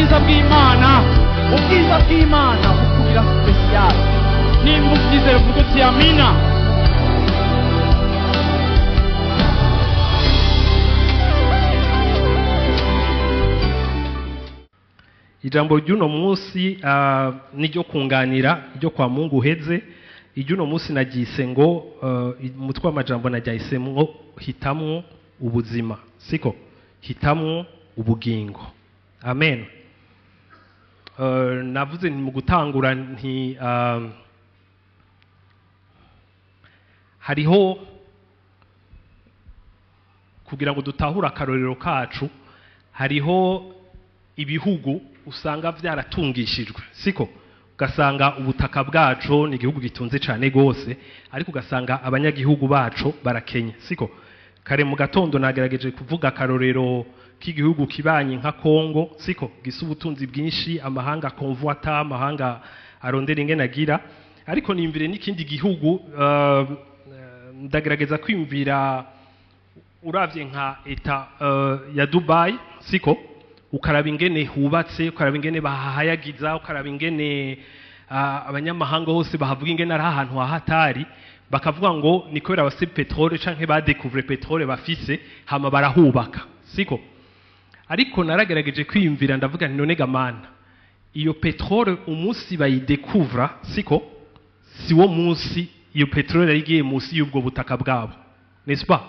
ubwiza bw'Imana bukubira special. Nimba ubyizera uvuga uti amina. Ijambo ry'uno munsi niryo kunganira iryo kwa Mungu uheze. Iry'uno munsi naryise ngo umutwe w'amajambo najyahisemwo hitamwo ubuzima, siko hitamwo ubugingo. Amen. Navuze mu gutangura nti hariho kugira ngo dutahure akarorero kacu, hariho ibihugu usanga byaratungishijwe, siko ugasanga ubutaka bwacu ni igihugu gitunze cyane gose, ariko ugasanga abanyagihugu bacu barakenye, siko kare mu gatondo nagerageje kuvuga akarorero k'igihugu kibanye nka Kongo, siko gisa ubutunzi bwinshi, amahanga konvoita, amahanga arondera ingene agira, ariko nimvire n'ikindi gihugu ndagerageza kwimvira uravye nka eta ya Dubai, siko ukaraba ingene hubatse, ukaraba ingene bahahayagiza, ukaraba ingene abanyamahanga hose bahavuga ingene ari ahantu hahatari, bakavuga ngo ni kubera bafise petrole canke badécouvre petrole bafise hama barahubaka, siko. Ariko naragerageje kwiyumvira ndavuga nti none gamana, iyo petrole umunsi bayidécouvre, siko, si wo munsi iyo petrole yarigiye munsi y'ubwo butaka bwabo, n'est-ce pas?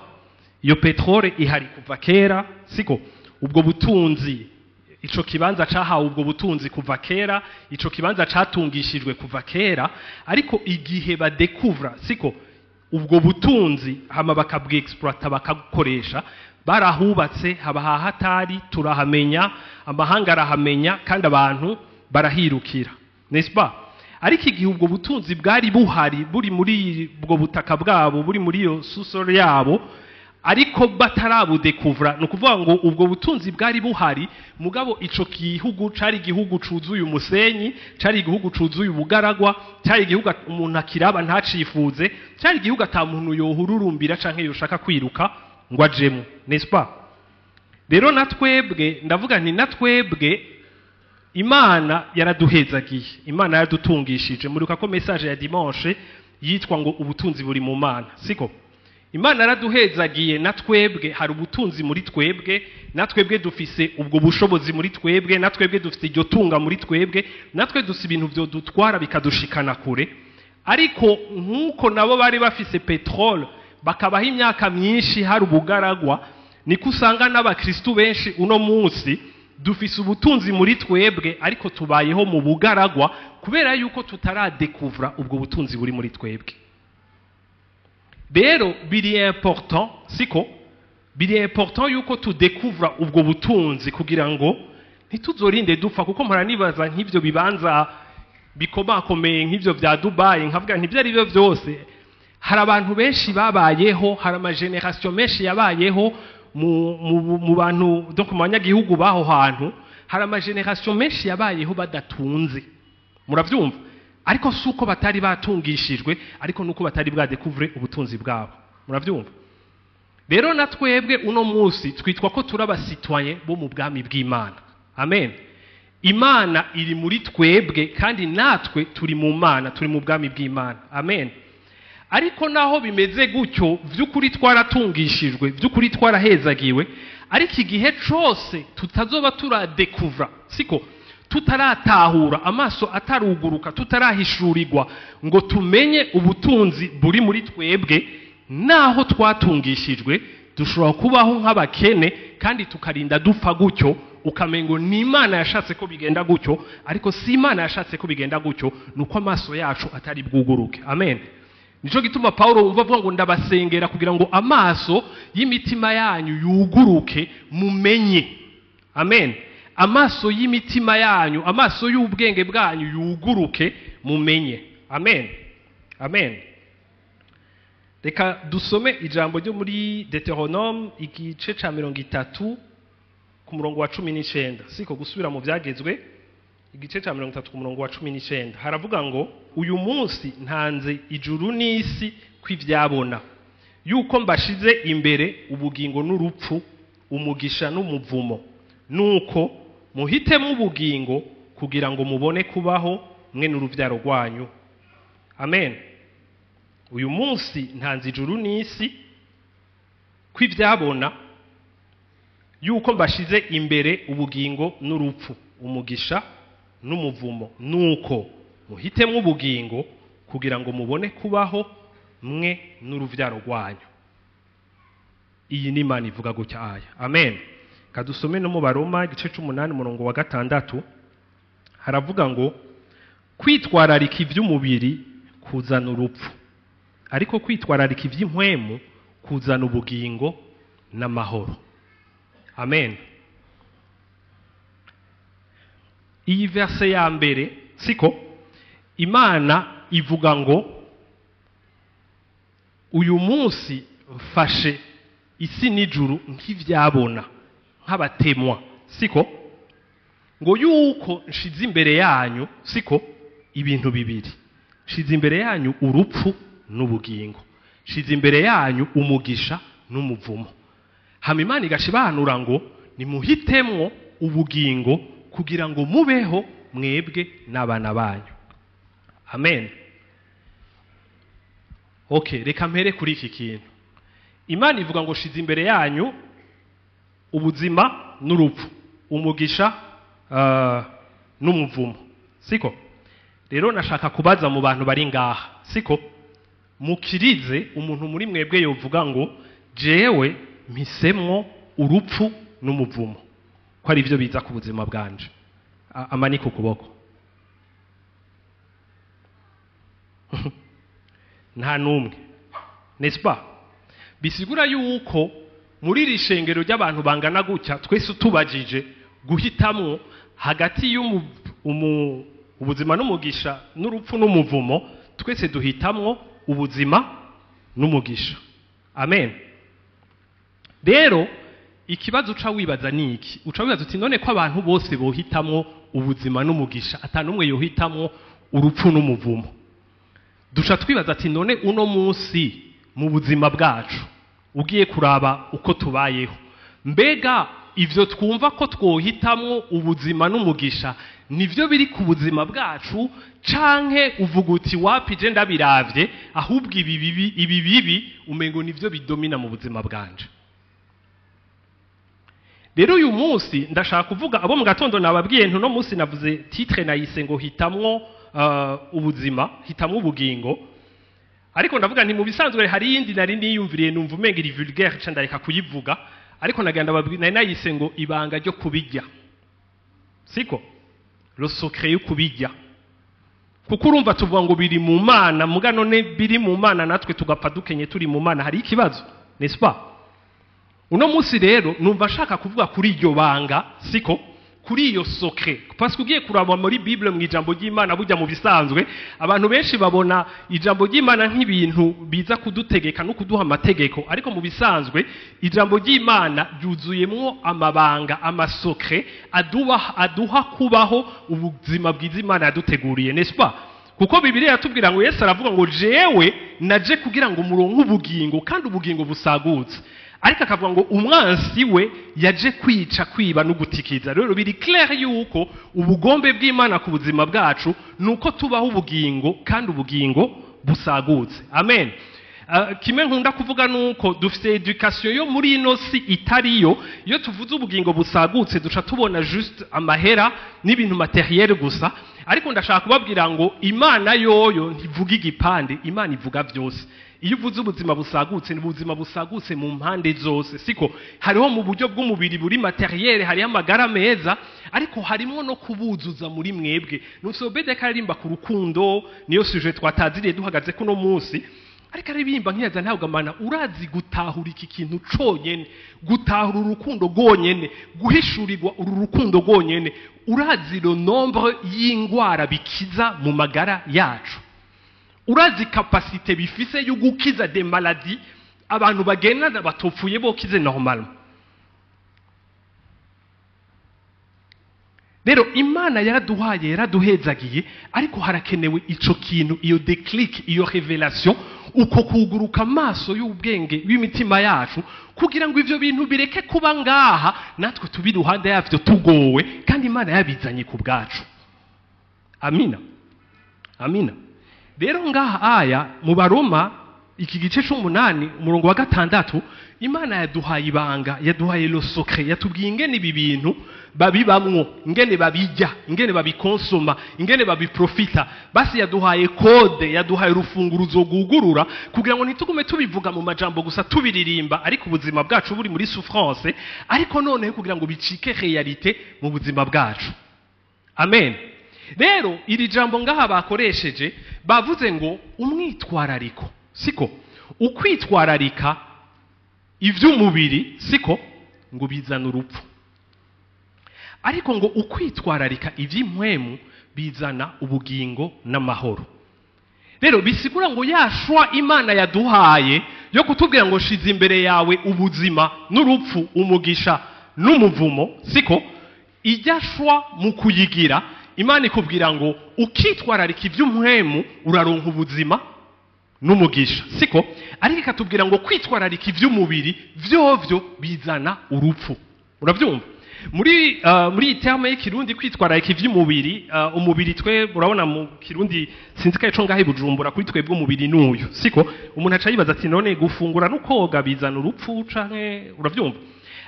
Iyo petrole ihari kuva kera, siko, ubwo butunzi ico kibanza cahawe ubwo butunzi kuva kera, ico kibanza catungishijwe kuva kera, ariko igihe badécouvre, siko, ubwo butunzi hama bakabwexploita bakagukoresha, barahubatse haba hahatari, turahamenya, amahanga arahamenya, kandi abantu barahirukira, n'est-ce pas? Ariko igihe ubwo butunzi bwari buhari buri muri ubwo butaka bwabo, buri muri iyo sous-sol yabo, ariko batarabudécouvre, no kuvuga ngo ubwo butunzi bwari buhari, mugabo ico gihugu cari igihugu cuzuye umusenyi, cari igihugu cuzuye ubugaragwa, cari igihugu umuntu akiraba ntacifuze, cari igihugu ata muntu yohururumbira canke yoshaka kwiruka ngo ajemo, n'est-ce pas? Rero natwebwe ndavuga nti natwebwe Imana yaraduhezagiye, Imana yaradutungishije. Muribuka ko message ya dimanche yitwa ngo ubutunzi buri mu Mana, siko? Imana yaraduhezagiye, natwebwe hari ubutunzi muri twebwe, natwebwe dufise ubwo bushobozi muri twebwe, natwebwe dufite iryo tunga muri twebwe, natwe dufite ibintu byo dutwara bikadushikana kure. Ariko nkuko nabo bari bafise petrole bakabaho imyaka myinshi hari ubugaragwa, niko usanga n'abakristo benshi uno munsi dufise ubutunzi muri twebwe, ariko tubayeho mu bugaragwa kubera yuko tutaradécouvre ubwo butunzi buri muri twebwe. Rero biri important, siko, biri important yuko tudécouvre ubwo butunzi kugira ngo ntituzorinde dupfa, kuko mpora nibaza nk'ivyo bibanza bikomakomeye nk'ivyo vya Dubai, nkavuga nti byari byo byose hari abantu benshi babayeho, hari amageneration menshi yabayeho mu bantu, donc mu banyagihugu baho hantu, hari amageneration menshi yabayeho badatunze, muravyumva? Ariko suko batari batungishijwe, ariko nuko batari bwadécouvre ubutunzi bwabo, muravyumva? Rero natwebwe uno munsi twitwa ko turaba citoyen bo mu bwami bw'Imana. Amen. Imana iri muri twebwe kandi natwe turi mu Mana, turi mu bwami bw'Imana. Amen. Ariko naho bimeze gutyo, vy'ukuri twaratungishijwe, vy'ukuri twarahezagiwe, ariko igihe cose tutazoba turadécouvre, siko, tutaratahura, amaso ataruguruka, tutarahishurirwa ngo tumenye ubutunzi buri muri twebwe, naho twatungishijwe dushobora kubaho nk'abakene kandi tukarinda dupfa gutyo, ukamengo ni Imana yashatse ko bigenda gutyo, ariko si Imana yashatse ko bigenda gutyo, nuko amaso yacu atari bwuguruke. Amen. Nico gituma Paulo uvuga ngo ndabasengera kugira ngo amaso y'imitima yanyu yuguruke mumenye. Amen. Amaso y'imitima yanyu, amaso y'ubwenge bwanyu yuguruke mumenye. Amen. Amen. Reka dusome ijambo ryo muri Deuteronome igice ca 30 ku murongo wa 19, siko gusubira mu byagezwe, igice ca 30 ku murongo wa 19 haravuga ngo uyu munsi ntanze ijuru n'isi kwivyabona yuko mbashize imbere ubugingo n'urupfu, umugisha n'umuvumo, nuko muhitemo ubugingo kugira ngo mubone kubaho mwe n'uruvyaro rwanyu. Amen. Uyu munsi ntanze ijuru n'isi kwivyabona yuko mbashize imbere ubugingo n'urupfu, umugisha n'umuvumo, nuko muhitemo ubugingo kugira ngo mubone kubaho mwe n'uruvyaro rwanyu. Iyi ni Imana ivuga gutya aya. Amen. Kadusome no mu Baroma igice 8 umurongo wa 6 haravuga ngo kwitwararika ivy'umubiri kuzana urupfu, ariko kwitwararika ivy'impwemu kuzana ubugingo n'amahoro. Amen. Iyi verse ya mbere siko Imana ivuga ngo uyu munsi mfashe isi n'ijuru nk'ivyabona nk'abatemwa siko ngo yuko nshize imbere yanyu siko ibintu bibiri, nshize imbere yanyu urupfu n'ubugingo, nshize imbere yanyu umugisha n'umuvumo. Hama Imana igashibanura ngo nimuhitemwo ubugingo kugira ngo mubeho mwebwe n'abana banyu. Amen. Okay, reka mpere kuri iki kintu. Imana ivuga ngo shize imbere yanyu ubuzima n'urupfu, umugisha n'umuvumo. Siko? Rero nashaka kubaza mu bantu bari ngaha. Siko? Mukirize umuntu muri mwebwe yovuga ngo jewe mpisemwo urupfu n'umuvumo. Ko ari byo biza ku buzima bwanje. Amaniko kuboko. Nta numwe. N'est-ce pas? Bisigura yuko muri iri shengero ry'abantu bangana gutya twese utubajije guhitamwo hagati ubuzima n'umugisha n'urupfu n'umuvumo, twese duhitamwo ubuzima n'umugisha. Amen. Rero ikibazo uca wibaza niki? Uca wibaza uti none ko abantu bose bohitamwo ubuzima n'umugisha atanumwe yohitamwo urupfu n'umuvumo. Duca twibaza ati none uno munsi mu buzima bwacu ugiye kuraba uko tubayeho, mbega ivyo twumva ko twohitamwo ubuzima n'umugisha nivyo biri ku buzima bwacu, canke uvuga uti wapi je ndabiravye ahubwo ibi bibi umengo nivyo bidomina mu buzima bwanje? Rero uyu munsi ndashaka kuvuga abo mu gatondo nababwiye ntuno munsi navuze titre nayise ngo hitamwo ubuzima, hitamwo ubugingo. Ariko ndavuga nti mu bisanzwe hari yindi nari niyumviriye numva umenga iri vulgaire cyane ndareka kuyivuga, ariko nagenda babwira nayise ngo ibanga ryo kubijya. Siko? Le secret yo kubijya. Kuko urumva tuvuga ngo biri mu Mana, muga none biri mu Mana natwe tugapfa dukenye turi mu Mana, hari ikibazo, n'est-ce pas? Uno munsi rero numva shaka kuvuga kuri iryo banga, siko? Kuri iyo secret, parce que ugiye kuraba muri Bible mu ijambo ry'Imana bujya mu bisanzwe abantu benshi babona ijambo ry'Imana nk'ibintu biza kudutegeka no kuduha amategeko, ariko mu bisanzwe ijambo ry'Imana ryuzuyemwo amabanga, amasecret aduha kubaho ubuzima bwiza Imana yaduteguriye, n'est-ce pas? Kuko Bibiliya yatubwira ngo Yesu aravuga ngo jewe naje kugira ngo muronke ubugingo kandi ubugingo busagutse, ariko akavuga ngo umwansi we yaje kwica, kwiba no gutikiza. Rero biri clair yuko ubugombe bw'Imana ku buzima bwacu nuko tubaho ubugingo kandi ubugingo busagutse. Amen. Kimwe nkunda kuvuga nuko dufite education yo muri ino si itariyo. Iyo tuvuze ubugingo busagutse duca tubona juste amahera n'ibintu materiel gusa, ariko ndashaka kubabwira ngo Imana yoyo ntivuga igipande, Imana ivuga byose. Iyo uvuze ubuzima busagutse, ni ubuzima busagutse mu mpande zose, siko? Hariho mu buryo bw'umubiri buri materiel, hariho amagara meza, ariko harimo no kubuzuza muri mwebwe. Nusobede karirimba ku rukundo, niyo sujet twataziriye duhagaze kuno munsi, ariko aririmba nkiyaza ntabwo Mana urazi gutahura iki kintu conyene, gutahura urukundo gonyene, guhishurirwa uru rukundo gonyene, urazi le nombre y'ingwara bikiza mu magara yacu, urazi capacité bifise yo gukiza des maladies abantu bagenda batopfuye bokize normalement. rero imana yaraduhaye yaraduhezagiye ariko harakenewe ico kintu iyo déclic iyo révélation uko kuguruka amaso y'ubwenge w'imitima yacu kugira ngo ivyo bintu bireke kuba ngaha natwe tubi ruhande yavyo tugowe kandi imana yabizanye ku bwacu. Amina amina. Rero ngaha aya mu Baroma iki gice c'8 umurongo wa 6 imana yaduhaye ibanga yaduhaye lo secret yatubwiye ingene ibi bintu babibamwo ingene babijya ingene babikonsoma ingene babiprofita basi yaduhaye code yaduhaye urufunguruzo gugurura kugira ngo ntitugume tubivuga mu majambo gusa tubiririmba ariko ubuzima bwacu buri muri souffrance ariko none kugira ngo bicike realite mu buzima bwacu. Amen. Rero iri jambo ngaha bakoresheje bavuze ngo umwitwarariko siko ukwitwararika ivy'umubiri siko ngo bizana urupfu ariko ngo ukwitwararika ivy'impwemu bizana ubugingo n'amahoro. Rero bisigura ngo yashwa imana yaduhaye yo kutubwira ngo shiza imbere yawe ubuzima n'urupfu umugisha n'umuvumo siko ijyashwa mu kuyigira imana ikubwira ngo ukitwararika ivy'umwemu uraronka ubuzima n'umugisha siko ariko ikatubwira ngo kwitwararika ivy'umubiri vyovyo bizana urupfu. Uravyumva muri terme y'ikirundi kwitwararika ivy'umubiri umubiri twe urabona mu kirundi sinzi ko ico ngahe Bujumbura kuri twebwe umubiri n'uyu siko umuntu aca yibaza ati none gufungura no koga bizana urupfu canke uravyumva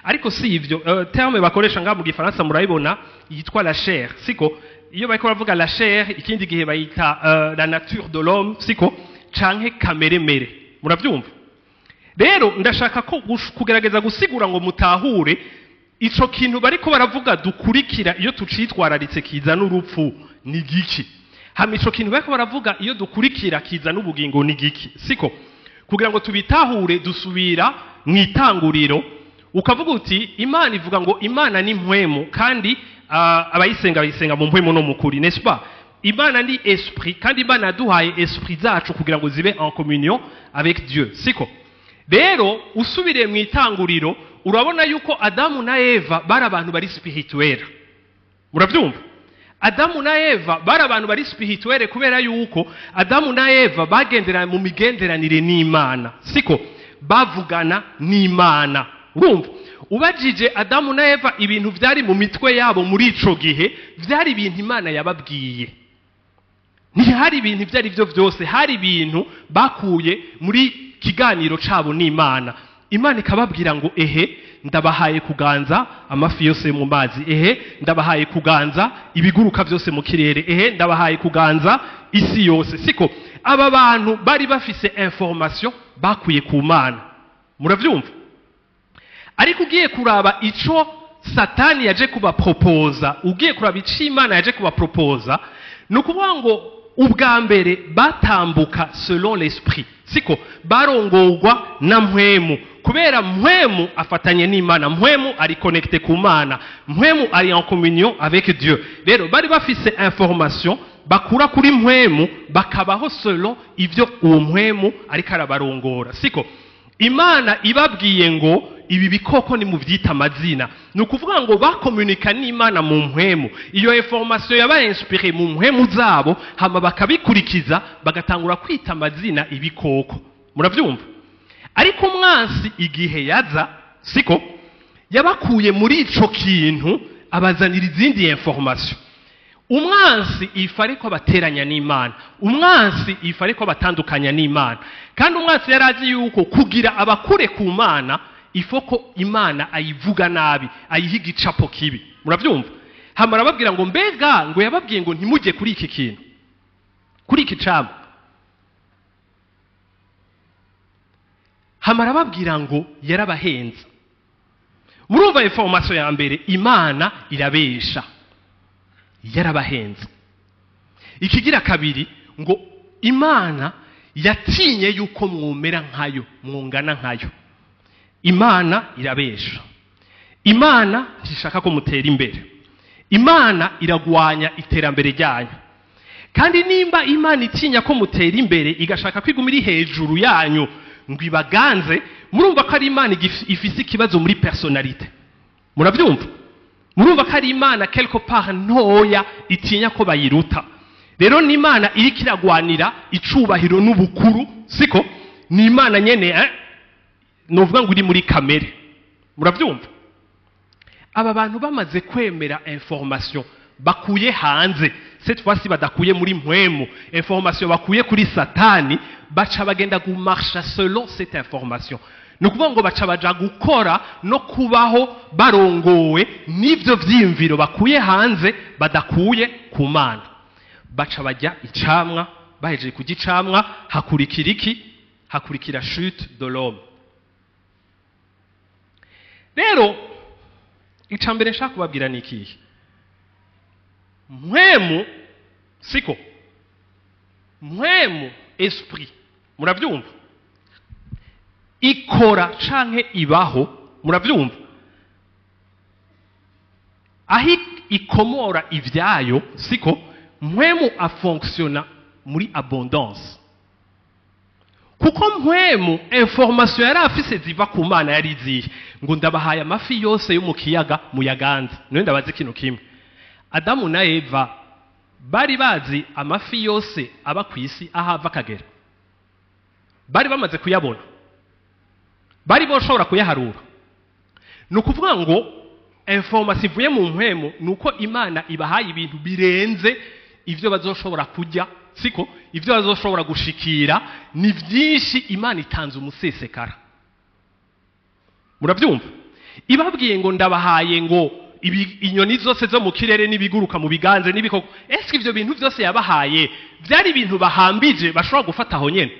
ariko si ivyo terme bakoresha ngaha mu gifaransa murayibona yitwa la chair siko iyo bariko baravuga la chair ikindi gihe bayita la nature de l'homme siko canke kamere mere muravyumva. Rero ndashaka ko kugerageza gusigura ngo mutahure ico kintu bariko baravuga dukurikira iyo tucitwararitse kiza n'urupfu ni giki hama ico kintu bariko baravuga iyo dukurikira kiza n'ubugingo ni giki siko kugira ngo tubitahure dusubira mwitanguriro ukavuga uti imana ivuga ngo imana ni mpwemu kandi abayisenga bayisenga mu mpwemu no mukuri n'est-ce pas. Imana ni esprit kandi imana yaduhaye esprit zacu kugira ngo zibe en communion avec Dieu siko. Rero usubire mwitanguriro urabona yuko Adamu na Eva bari abantu bari spirituel. Muravyumva Adamu na Eva bari abantu bari spirituel kubera yuko Adamu na Eva bagendera mu migenderanire n'Imana siko bavugana n'Imana. Urumva ubajije Adamu na Eva ibintu vyari mu mitwe yabo muri ico gihe vyari ibintu Imana yababwiye ntihari ibintu ivyo ari vyo vyose hari ibintu bakuye muri kiganiro cabo n'Imana. Imana ikababwira ngo ehe ndabahaye kuganza amafi yose mu mazi ehe ndabahaye kuganza ibiguruka vyose mu kirere ehe ndabahaye kuganza isi yose siko aba bantu bari bafise information bakuye ku Mana. Muravyumva ariko ugiye kuraba ico Satani yaje kubapropoza ugiye kuraba ico Imana yaje kubapropoza nukuvuga ngo ubwa mbere batambuka selon l'esprit siko barongorwa na mpwemu kubera mpwemu afatanye n'Imana mpwemu ari connecté ku Mana mpwemu ari en communion avec Dieu. Rero bari bafise information bakura kuri mpwemu bakabaho selon ivyo uwo mpwemu ariko arabarongora siko. Imana ibabwiye ngo ibi bikoko ni mu vyita amazina nukuvuga ngo bakomunika n'Imana mu mpwemu iyo information yabaye inspiré mu mpwemu zabo hama bakabikurikiza bagatangura kwita amazina ibikoko. Muravyumva ariko umwansi igihe yaza siko yabakuye muri ico kintu abazanira izindi information. Umwansi ifare ko bateranya n'Imana umwansi ifare ko batandukanya n'Imana kandi umwansi yarazi yuko kugira abakure ku Mana ifoko Imana ayivuga nabi ayihiga icapo kibi. Muravyumva hamara babwira ngo mbega ngo yababwiye ngo ntimujye kuri iki kintu kuri iki cabo hamara babwira ngo yarabahenze. Murumva information ya mbere Imana irabesha yarabahenze. Ikigira kabiri ngo Imana yatinye yuko mwumera nkayo mwungana nkayo. Imana irabesha. Imana ntishaka ko mutera imbere. Imana iragwanya iterambere ryanyu. Kandi nimba Imana itinya ko mutera imbere igashaka kwigumira hejuru yanyu ngo ibaganze murumva ko ari Imana ifise ikibazo muri personalite. Muravyumva murumva ko ari imana quelque part ntoya itinya ko bayiruta. Rero ni imana iriko iragwanira icubahiro n'ubukuru, siko? Ni imana nyene novuga ngo iri muri kamere. Muravyumva? Aba bantu bamaze kwemera information bakuye hanze, cette fois-ci badakuye muri mpwemu, information bakuye kuri satani, baca bagenda gumarcha selon cette information. Nukuvuga ngo baca baja gukora no kubaho barongowe n'ivyo vyimviro bakuye hanze badakuye ku Mana. Baca bajya icamwa, bahejeje kugicamwa hakurikira iki? Hakurikira chute de l'homme. Rero icambere nshaka kubabwira ni ikihe? Mpwemu, siko? Mpwemu esprit, muravyumva? Ikora canke ibaho, muravyumva? Ahi ikomora ivyayo, siko? Mpwemu afonctiona muri abondance. Kuko mpwemu information yari afise ziva ku Mana yari izihe? Ngo ndabahaye amafi yose yo mu kiyaga muyaganza. None ndabazi kino kimwe. Adamu na Eva bari bazi amafi yose aba ku isi ahava kagera. Bari bamaze kuyabona. Bari boshobora kuyaharura. Nukuvuga ngo information ivuye mu mpwemu nuko Imana ibahaye ibintu birenze ivyo bazoshobora kujya, siko? Ivyo bazoshobora gushikira ni vyinshi. Imana itanze umusesekara. Muravyumva? Ibabwiye ngo ndabahaye ngo inyoni zose zo mu kirere n'ibiguruka mu biganze n'ibikoko. Eske ivyo bintu vyose yabahaye vyari ibintu bahambije bashobora gufata aho nyene?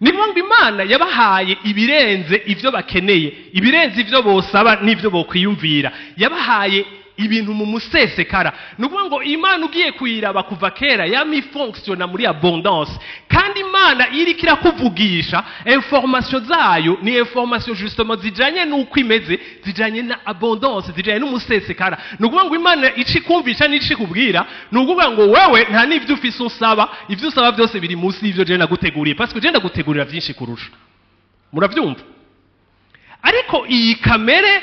Nivuga ngo Imana yabahaye ibirenze ivyo bakeneye, ibirenze ivyo bosaba n'ivyo bokwiyumvira. Yabahaye ibintu mu musesekara. Nukuvuga ngo Imana ugiye kuyiraba kuva kera yamifonctiona muri abondance. Kandi Imana iriko irakuvugisha information zayo ni information justement zijanye n'uko imeze, zijanye na abondance, zijanye n'umusesekara. Nukuvuga ngo Imana ikikumvisha n'ikikubwira, nukuvuga ngo wewe nta n'ivyo ufise usaba, ivyo usaba byose biri munsi y'ivyo je naguteguriye, parce que je ndagutegurira vyinshi kurusha. Muravyumva? Ariko iyi kamere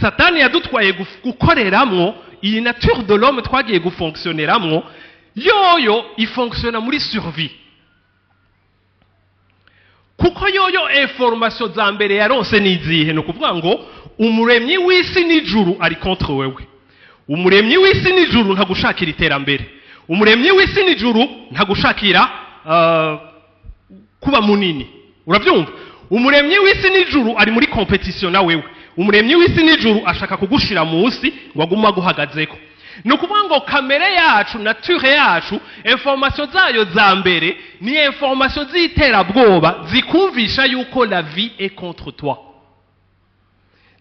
Satani yadutwaye gukoreramwo, iyi nature de l'homme twagiye gufonctionneramwo, yoyo ifonctiona muri survie. Kuko yoyo information za mbere yaronse nizihe? No kuvuga ngo umuremyi w'isi n'ijuru ari contre wewe. Umuremyi w'isi n'ijuru ntagushakira iterambere. Umuremyi w'isi n'ijuru ntagushakira kuba munini. Uravyumva? Umuremyi w'isi n'ijuru ari muri competition na wewe. Umuremyi w'isi n'ijuru ashaka kugushira munsi ngo aguma guhagazeko. Nukuvuga ngo kamere yacu, nature yacu, information zayo za mbere ni information z'iterabwoba zikumvisha yuko la vie est contre toi.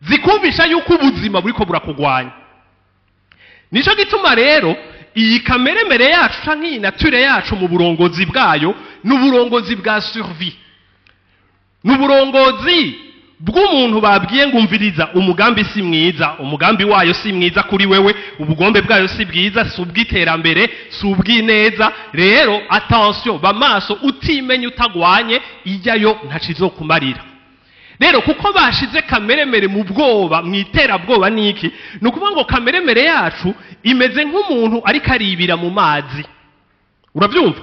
Zikumvisha yuko ubuzima buriko burakugwanya. Nico gituma rero iyi kamere mere yacu canke iyi nature yacu mu burongozi bwayo n'uburongozi bwa survie. N'uburongozi bw'umuntu babwiye ngumviriza umugambi si mwiza, umugambi wayo si mwiza kuri wewe, ubugombe bwayo si bwiza, si ubw'iterambere, si ubw'ineza. Rero attention, bamaso utimenye utagwanye ijyayo ntacizokumarira. Rero kuko bashize kameremere mu bwoba, mwiterabwoba niki? Nukuvuga ngo kameremere yacu imeze nk'umuntu ariko aribira mu mazi. Uravyumva?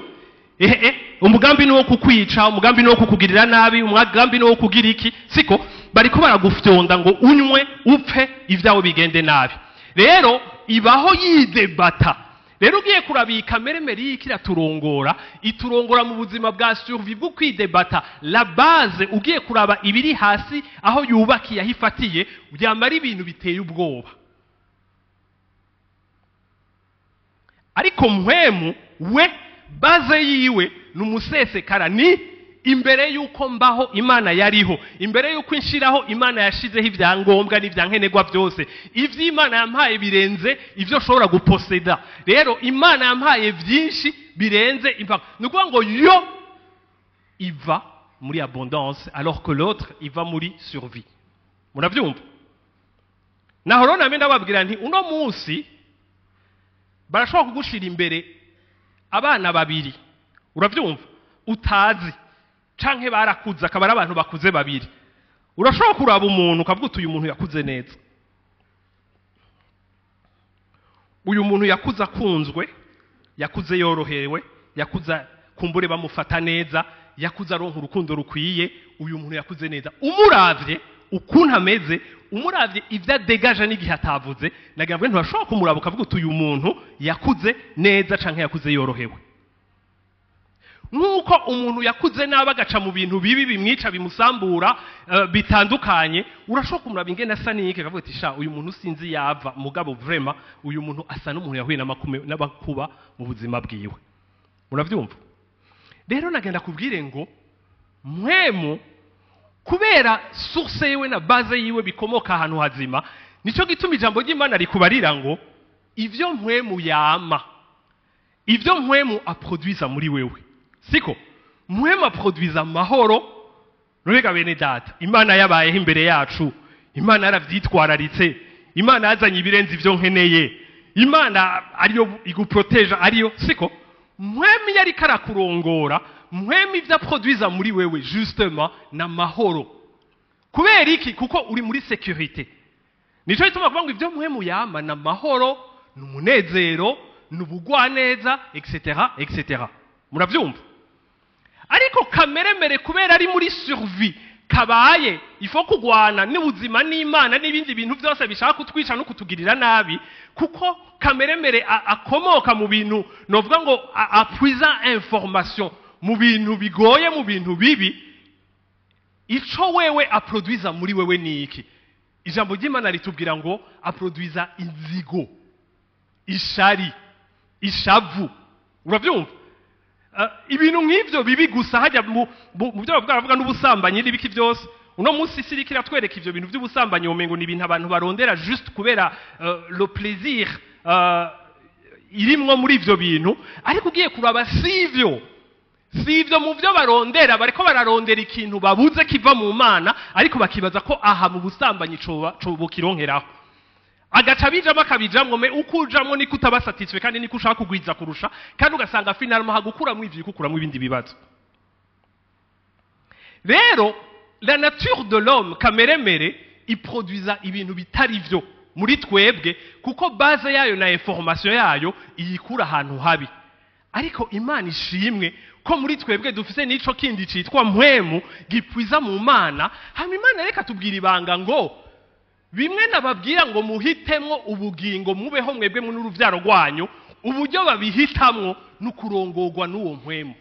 Umugambi ni wo kukwica, umugambi ni wo kukugirira nabi, umugambi ni wo kugira iki? Siko bariko baragufyonda ngo unywe upfe ivyawo bigende nabi. Rero ibaho yidebata. Rero ugiye kurabika kameremere yikira turongora, iturongora mu buzima bwa survie bwo kwidebata. La base ugiye kuraba ibiri hasi aho yubakiye ahifatiye byamara ibintu biteye ubwoba. Ariko mpwemu we baze yiwe numusesekara ni imbere yuko mbaho Imana yariho, imbere yuko inshiraho Imana yashizeho ivyangombwa n'ivyankenerwa byose. Ivyo Imana yampaye birenze ivyo shobora guposeda. Rero Imana yampaye vyinshi birenze impaka. Nukuvuga ngo yo iva muri abondance alors que l'autre iva muri survie. Muravyumva? Naho rero name ndababwira nti uno munsi barashobora kugushira imbere abana babiri. Uravyumva? Utazi canke barakuze akabara abantu bakuze babiri. Urashobora kuraba umuntu ukavuga uyu muntu yakuze neza. uyu muntu yakuze akunzwe, yakuze yorohewe, yakuze kumbure bamufata neza, yakuze aronka urukundo rukwiye, uyu muntu yakuze neza. Umuravye ukuntu ameze, umuravye ivyo adegaje n'igihe atavuze, nagira ngo ntibashobora kumuraba ukavuga uti uyu muntu yakuze neza canke yakuze yorohewe. Nk'uko umuntu yakuze nabi agaca mu bintu bibi bimwica bimusambura bitandukanye, urashobora kumuraba ingene asa n'iki akavuga ati sha uyu muntu sinzi yava, mugabo vraiment uyu muntu asa n'umuntu yahuye n'abakuba mu buzima bwiwe. Muravyumva? Rero nagenda kubwire ngo mpwemu kubera source yiwe na base yiwe bikomoka ahantu hazima, nico gituma ijambo ry'Imana rikubarira ngo ivyo mpwemu yama, ivyo mpwemu aproduisa muri wewe. Siko mpwemu aproduisa amahoro. Nurega bene data, Imana yabayeho imbere yacu, Imana yaravyitwararitse, Imana yazanye ibirenze ivyo nkeneye, Imana ariyo iguprotege, ariyo siko mpwemu yari karakurongora, mpwemu ivyo aproduisa muri wewe justement na mahoro. Kubera iki? Kuko uri muri sécurité. Nico gituma kuvuga ngo ivyo mpwemu yama na mahoro, n'umunezero, n'ubugwaneza, etc. etc. Muravyumva? Ariko kameremere kubera ari muri survie kabaye ifo kugwana n'ubuzima n'Imana n'ibindi bintu byose bishaka kutwica no kutugirira nabi, kuko kameremere akomoka mu bintu novuga ngo apuiza information mu bintu bigoye, mu bintu bibi. Ico wewe aproduisa muri wewe ni iki? Ijambo ry'Imana ritubwira ngo aproduisa inzigo, ishari, ishavu. Uravyumva? Ibintu nk'ivyo bibi gusa hajya mu byo bavuga n'ubusambanyi n'ibiki byose. Uno munsi isi iriko iratwereka ivyo bintu by'ubusambanyi womengo ni ibintu abantu barondera juste kubera le plaisir irimwo muri ivyo bintu, ariko ugiye kuraba sivyo mu byo barondera. Bariko bararondera ikintu babuze kiva mu Mana, ariko bakibaza ko aha mu busambanyi cobo kironkeraho. Agaca bijamo akabijamwo, me ukujamwo niko utabasatiswe kandi niko ushaka kugwiza kurusha, kandi ugasanga finalement hagukuramwo ivyo ikukuramwo ibindi bibazo. Rero la nature de l'homme kameremere iproduisa ibintu bitari vyo muri twebwe, kuko base yayo na information yayo iyikura ahantu habi. Ariko Imana ishimwe ko muri twebwe dufise n'ico kindi citwa mpwemu gipwiza mu Mana. Hama Imana reka tubwira ibanga ngo bimwe nababwira ngo muhitemwo ubugingo mubeho mwebwe n'uruvyaro rwanyu, uburyo babihitamwo n'ukurongorwa n'uwo mpwemu.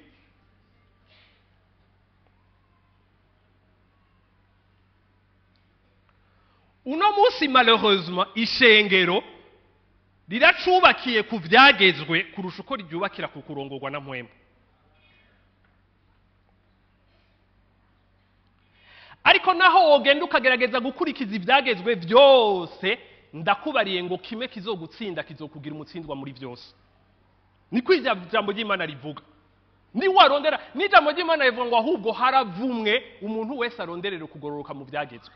Uno munsi malheureusement ishengero riracubakiye ku vyagezwe kurusha uko ryubakira ku kurongorwa na mpwemu. Ariko naho wogenda ukagerageza gukurikiza ibyagezwe byose, ndakubariye ngo kimwe kizogutsinda, kizokugira umutsindwa muri byose. Niko ijambo ry'Imana rivuga. Ni warondera n'ijambo ry'Imana rivuga ngo ahubwo haravumwe umuntu wese aronderera kugororoka mu byagezwe.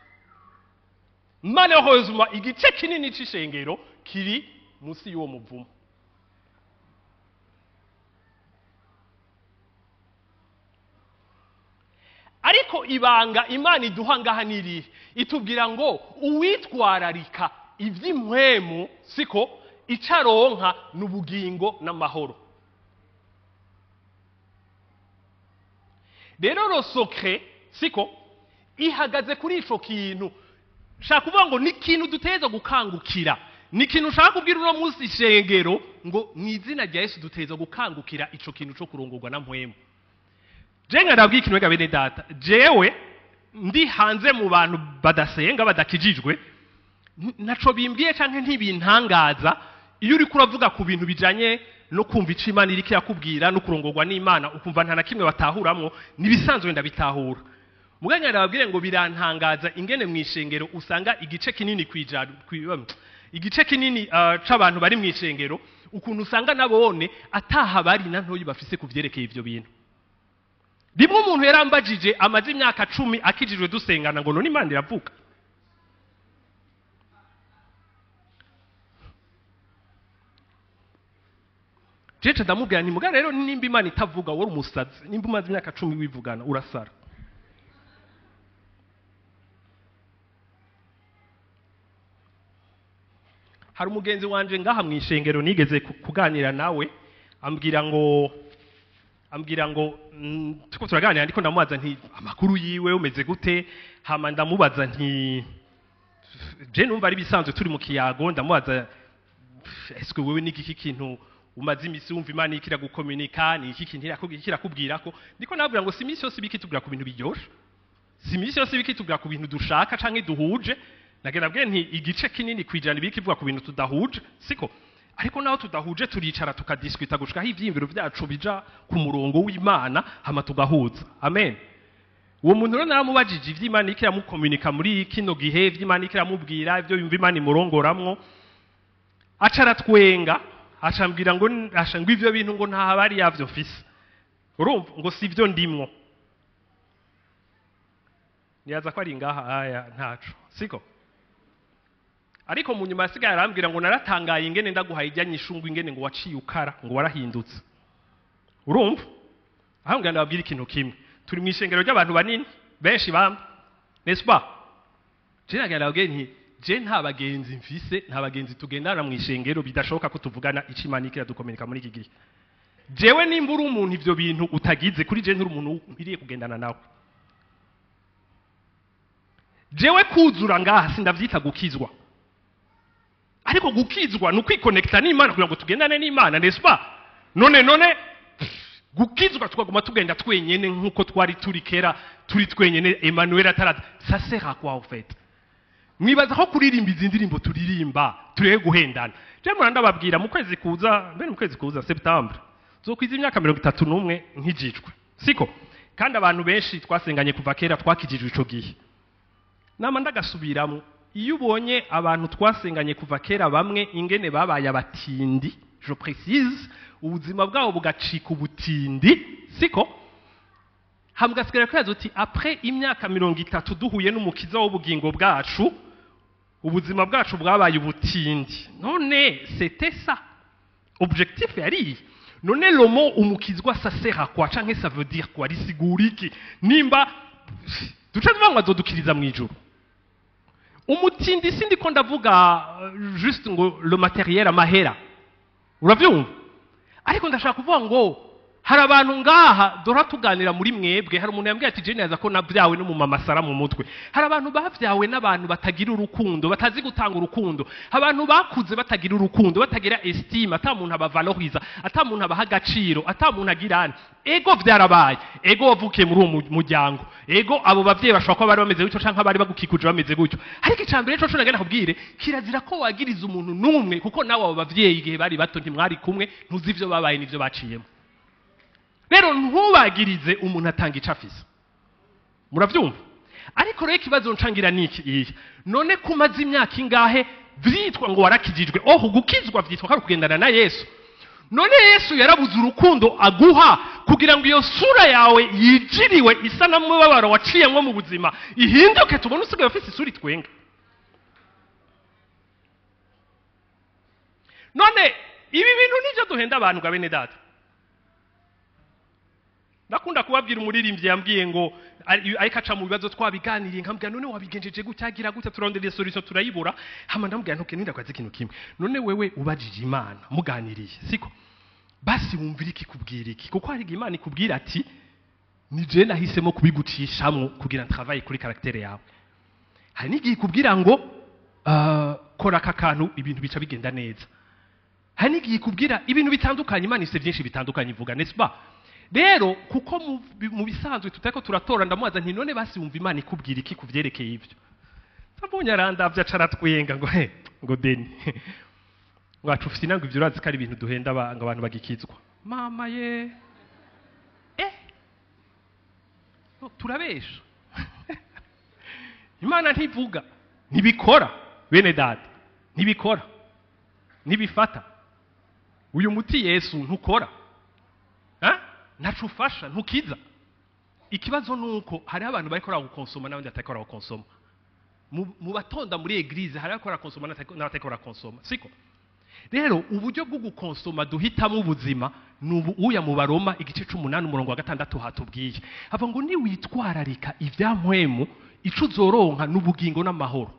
Malheureusement igice kinini c'ishengero kiri musi y'uwo muvumo. Ariko ibanga Imana iduha ngaha niri itubwira ngo uwitwararika ivy'impwemu siko icaronka n'ubugingo n'amahoro. Rero lo secret siko ihagaze kuri ico kintu. Shaka kuvuga ngo ni kintu duteza gukangukira, ni kintu shaka kubwira uno munsi ishengero ngo mwizina rya Yesu duteza gukangukira ico kintu cyo kurongorwa na mpwemu. Jenga ndabwiye ikintu wega bene data, jewe ndi hanze mu bantu badasenga badakijijwe, naco bimbwiye canke ntibintangaza iyo uri kuravuga ku bintu bijanye no kumva ico Imana iriko yakubwira no kurongorwa n'Imana, ukumva nta na kimwe batahuramwo, nibisanzwe ndabitahura. Muganga ndababwire ngo birantangaza ingene mwishengero usanga igice kinini igice kinini c'abantu bari mwishengero, ukuntu usanga nabone ataha bari na ntoyi bafise kuvyerekeye ivyo bintu. Rimwe umuntu yarambajije amaze imyaka 10 akijijwe dusengana ngo none Imana iravuga. Jeje ndamubwira nti mugana rero nimba Imana itavuga wari umusazi, nimba umaze imyaka 10 wivugana urasara. hari umugenzi wanje ngaha mu ishengero nigeze kuganira nawe ambwira ngo tuko turaganira ndiko ndamubaza nti amakuru yiwe umeze gute, hama ndamubaza nti je numva ari bisanzwe turi mu kiyago, ndamubaza eske wewe niki kintu umaze imisi wumva Imana ikira gukomunika, ni iki kintu irakubwira ko ndiko navuga ngo si imisi yose bikitubwira ku bintu biryoshe, si imisi yose bikitubwira ku bintu dushaka canke duhuje. Nagenda bwe nti igice kinini kwijana bikivuga ku bintu tudahuje, siko ariko naho tudahuje turicara tukadiskuta gushika ivyimviro byacu bija ku murongo w'Imana hama tugahuza. Amen. Uwo muntu rero naramubajije ivy'Imana ikira mu komunika muri kino gihe, ivy'Imana ikira mubwira ivyo yumva Imana imurongoramwo, acara twenga ashambwira ngo ivyo bintu ngo nta habari yavyo mfise, urumva ngo si ivyo ndimwo. Niyaza ko ari ngaha aya ntaco, siko ariko mu nyuma yasigaye arambwira ngo naratangaye ingene ndaguhaye ijyanye ishungu ingene ngo waciye ukara ngo warahindutse, urumva ahambwira ndababwira ikintu kimwe, turi mu ishengero ry'abantu banini benshi bamwe, n'est-ce pas? Je nagaraga nti je nta bagenzi mfise, nta bagenzi tugendana mu ishengero bidashoboka ko tuvugana ico Imana ikira dukomunika muri iki gihe. Jewe nimba uri umuntu ivyo bintu utagize kuri je nturi umuntu mpiriye kugendana nawe. Jewe kuzura ngaha sindavyita gukizwa, ariko gukizwa nukwiconnecta n'Imana kugira ngo tugendane n'Imana, n'est-ce pas? None gukizwa tukaguma tugenda twenyene nkuko twari turi kera turi twenyene Emmanuel ataraza, ça sert à quoi en fait? Mwibaza ko kuririmba izi ndirimbo turirimba tureye guhendana. Je muranda babwira mu kwezi kuza September zokwiza imyaka 31 nkijijwe, siko kandi abantu benshi twasenganye kuva kera twakijijwe ico gihe. Nama ndagasubiramo, iyo ubonye abantu twasenganye kuva kera bamwe ingene babaye abatindi, je précise, ubuzima bwabo bugacika ubutindi, siko hamgasigara kwazo uti après imyaka 30 duhuye n'umukiza w'ubugingo bwacu ubuzima bwacu bwabaye ubutindi. None c'était ça objectif yari none le mot umukizwa ça sert à quoi canke ça veut dire quoi, risigura iki? Nimba duce twangwa zodukiriza mu ijuru umutindi sindi ko ndavuga juste ngo le matériel amahera, uravyumva? Ariko ndashaka kuvuga ngo hari abantu ngaha dora tuganira muri mwebwe, hari umuntu yambwiye ati je neza ko nabyawe no mu mamasara mu mutwe. Hari abantu bavyawe n'abantu batagira urukundo, batazi gutanga urukundo, abantu bakuze batagira urukundo, batagira estime, ata muntu abavaloriza, ata muntu abaha agaciro, ata muntu agirana. Ego vyarabaye, ego wavukiye muri uwo muryango, ego abo bavyeyi bashobora kuba bari bameze gutyo canke bari bagukikuje bameze gutyo. Ariko icambere cyo nagenda kubwire kirazira ko wagiriza umuntu numwe, kuko nawe abo bavyeyi igihe bari bato ntimwari kumwe, ntuzi ivyo babaye n'ivyo baciyemo. Rero ntubagirize umuntu atanga icafisa, muravyumva? Ariko rero ikibazo ncangira niki none kumaze imyaka ingahe vyitwa ngo warakijijwe? Gukizwa vyitwa ko kugendana na Yesu. None Yesu yarabuze urukundo aguha kugira ngo iyo sura yawe yijiriwe isa na mubabaro waciyemwo mu buzima ihinduke, tubone usigaye ufise isura itwenga. None ibi bintu nivyo duhenda abantu ga bene data. Nakunda kubabwira umuririmbyi yambwiye ngo ariko aca mu bibazo twabiganiriye, nkambwira none wabigenjeje gutyagira gute turondera solution turayibura, hama ndambwira ntuke ninda kwazi ikintu kimwe. None wewe ubajije Imana muganiriye, siko basi wumvira iki kubwira iki? Kuko hari Imana ikubwira ati ni je nahisemo kubigucishamwo kugira travail kuri caractère yawe. Hari n'igihe ikubwira ngo kora aka kantu ibintu bica bigenda neza. Hari n'igihe ikubwira ibintu bitandukanye, Imana ifite byinshi bitandukanye ivuga, n'est-ce pas? Rero kuko mu bisanzwe tutako turatora ndamubaza nti none basi wumva Imana ikubwira iki kuvyerekeye ivyo? Tabonye arandavya caratwenga ngo deni wacu ufite nango ivyo urazi kari ibintu duhenda abantu bagikizwa. Mama ye turabesha. Imana ntivuga, ntibikora bene data, ntibikora, ntibifata. Uyu muti Yesu ntukora, ntacufasha, ntukiza. Ikibazo nuko hari abantu bariko gukonsoma n'abandi batakora gukonsoma. Mu batonda muri eglise hari abakora gukonsoma n'abatakora gukonsoma, siko? Rero uburyo bwo gukonsoma duhitamo ubuzima nubu uya mu Baroma igice 8 umurongo wa 6 hatubwiye. Ava ngo ni witwararika ivyampwemu ico uzoronka n'ubugingo n'amahoro.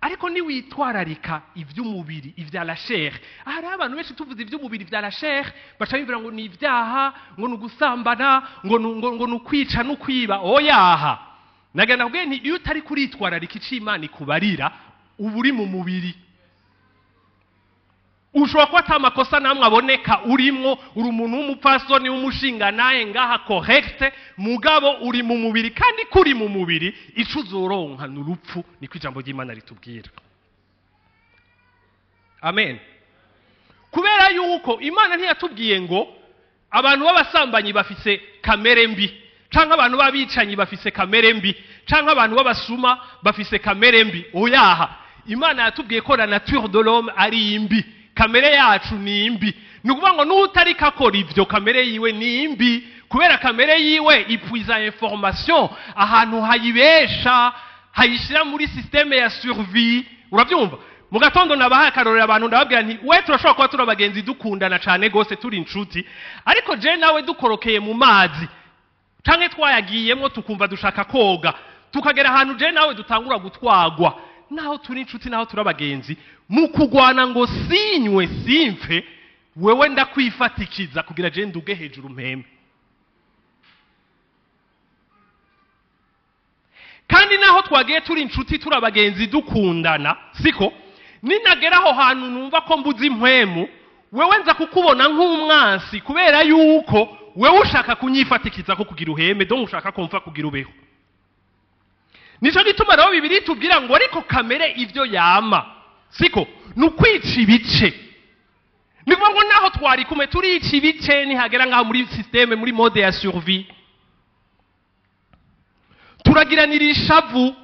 ariko niwitwararika iby'umubiri ibya la chair hari abantu benshi tuvuze iby'umubiri bya la chair baca bibwira ngo ni ibyaha ngo nugusambana ngo nukwica nukwiba oyaha nagenda kubwiye nti iyo utari kuritwararika icimana ikubarira uba uri mu mubiri ushobora kuba atamakosa namwe aboneka urimwo uri umuntu w'umupfasoni w'umushinga naye ngaha correct mugabo uri mu mubiri kandi kuri mu mubiri ico uzoronka n'urupfu niko ijambo ry'Imana ritubwira amen kubera yuko Imana ntiyatubwiye ngo abantu b'abasambanyi bafise kamere mbi canke abantu babicanyi bafise kamere mbi canke abantu b'abasuma bafise kamere mbi oyaha Imana yatubwiye ko la nature de l'homme ari imbi kamere yacu ni imbi nukuvuga ngo n'utari kakora ivyo kamere yiwe ni imbi kubera kamere yiwe ipuiza information ahantu hayibesha hayishira muri systeme ya survie uravyumva mu gatondo nabaha karorera abantu ndababwira nti we turashobora kuba turabagenzi dukundana cane gose turi inshuti ariko je nawe dukorokeye mu mazi canke twayagiyemo tukumva dushaka koga tukagera ahantu je nawe dutangura gutwagwa naho turi inshuti naho turabagenzi mu kugwana ngo sinywe simfe wewe ndakwifatikiza kugira je nduge hejuru mpeme kandi naho twagiye turi inshuti turabagenzi dukundana siko ninagera aho hantu numva ko mbuzi impwemu wewe nza kukubona nk'umwansi kubera yuko wewe ushaka kunyifatikiza ko kugira uheme donc ushaka kumfa kugira ubeho nico gituma rero Bibiliya tubwira ngo ariko kamere ivyo yama siko nukwica ibice nikuvuga ngo naho twari kumwe turica ibice nihagera ngaho muri systeme muri mode ya survie turagiranira ishavu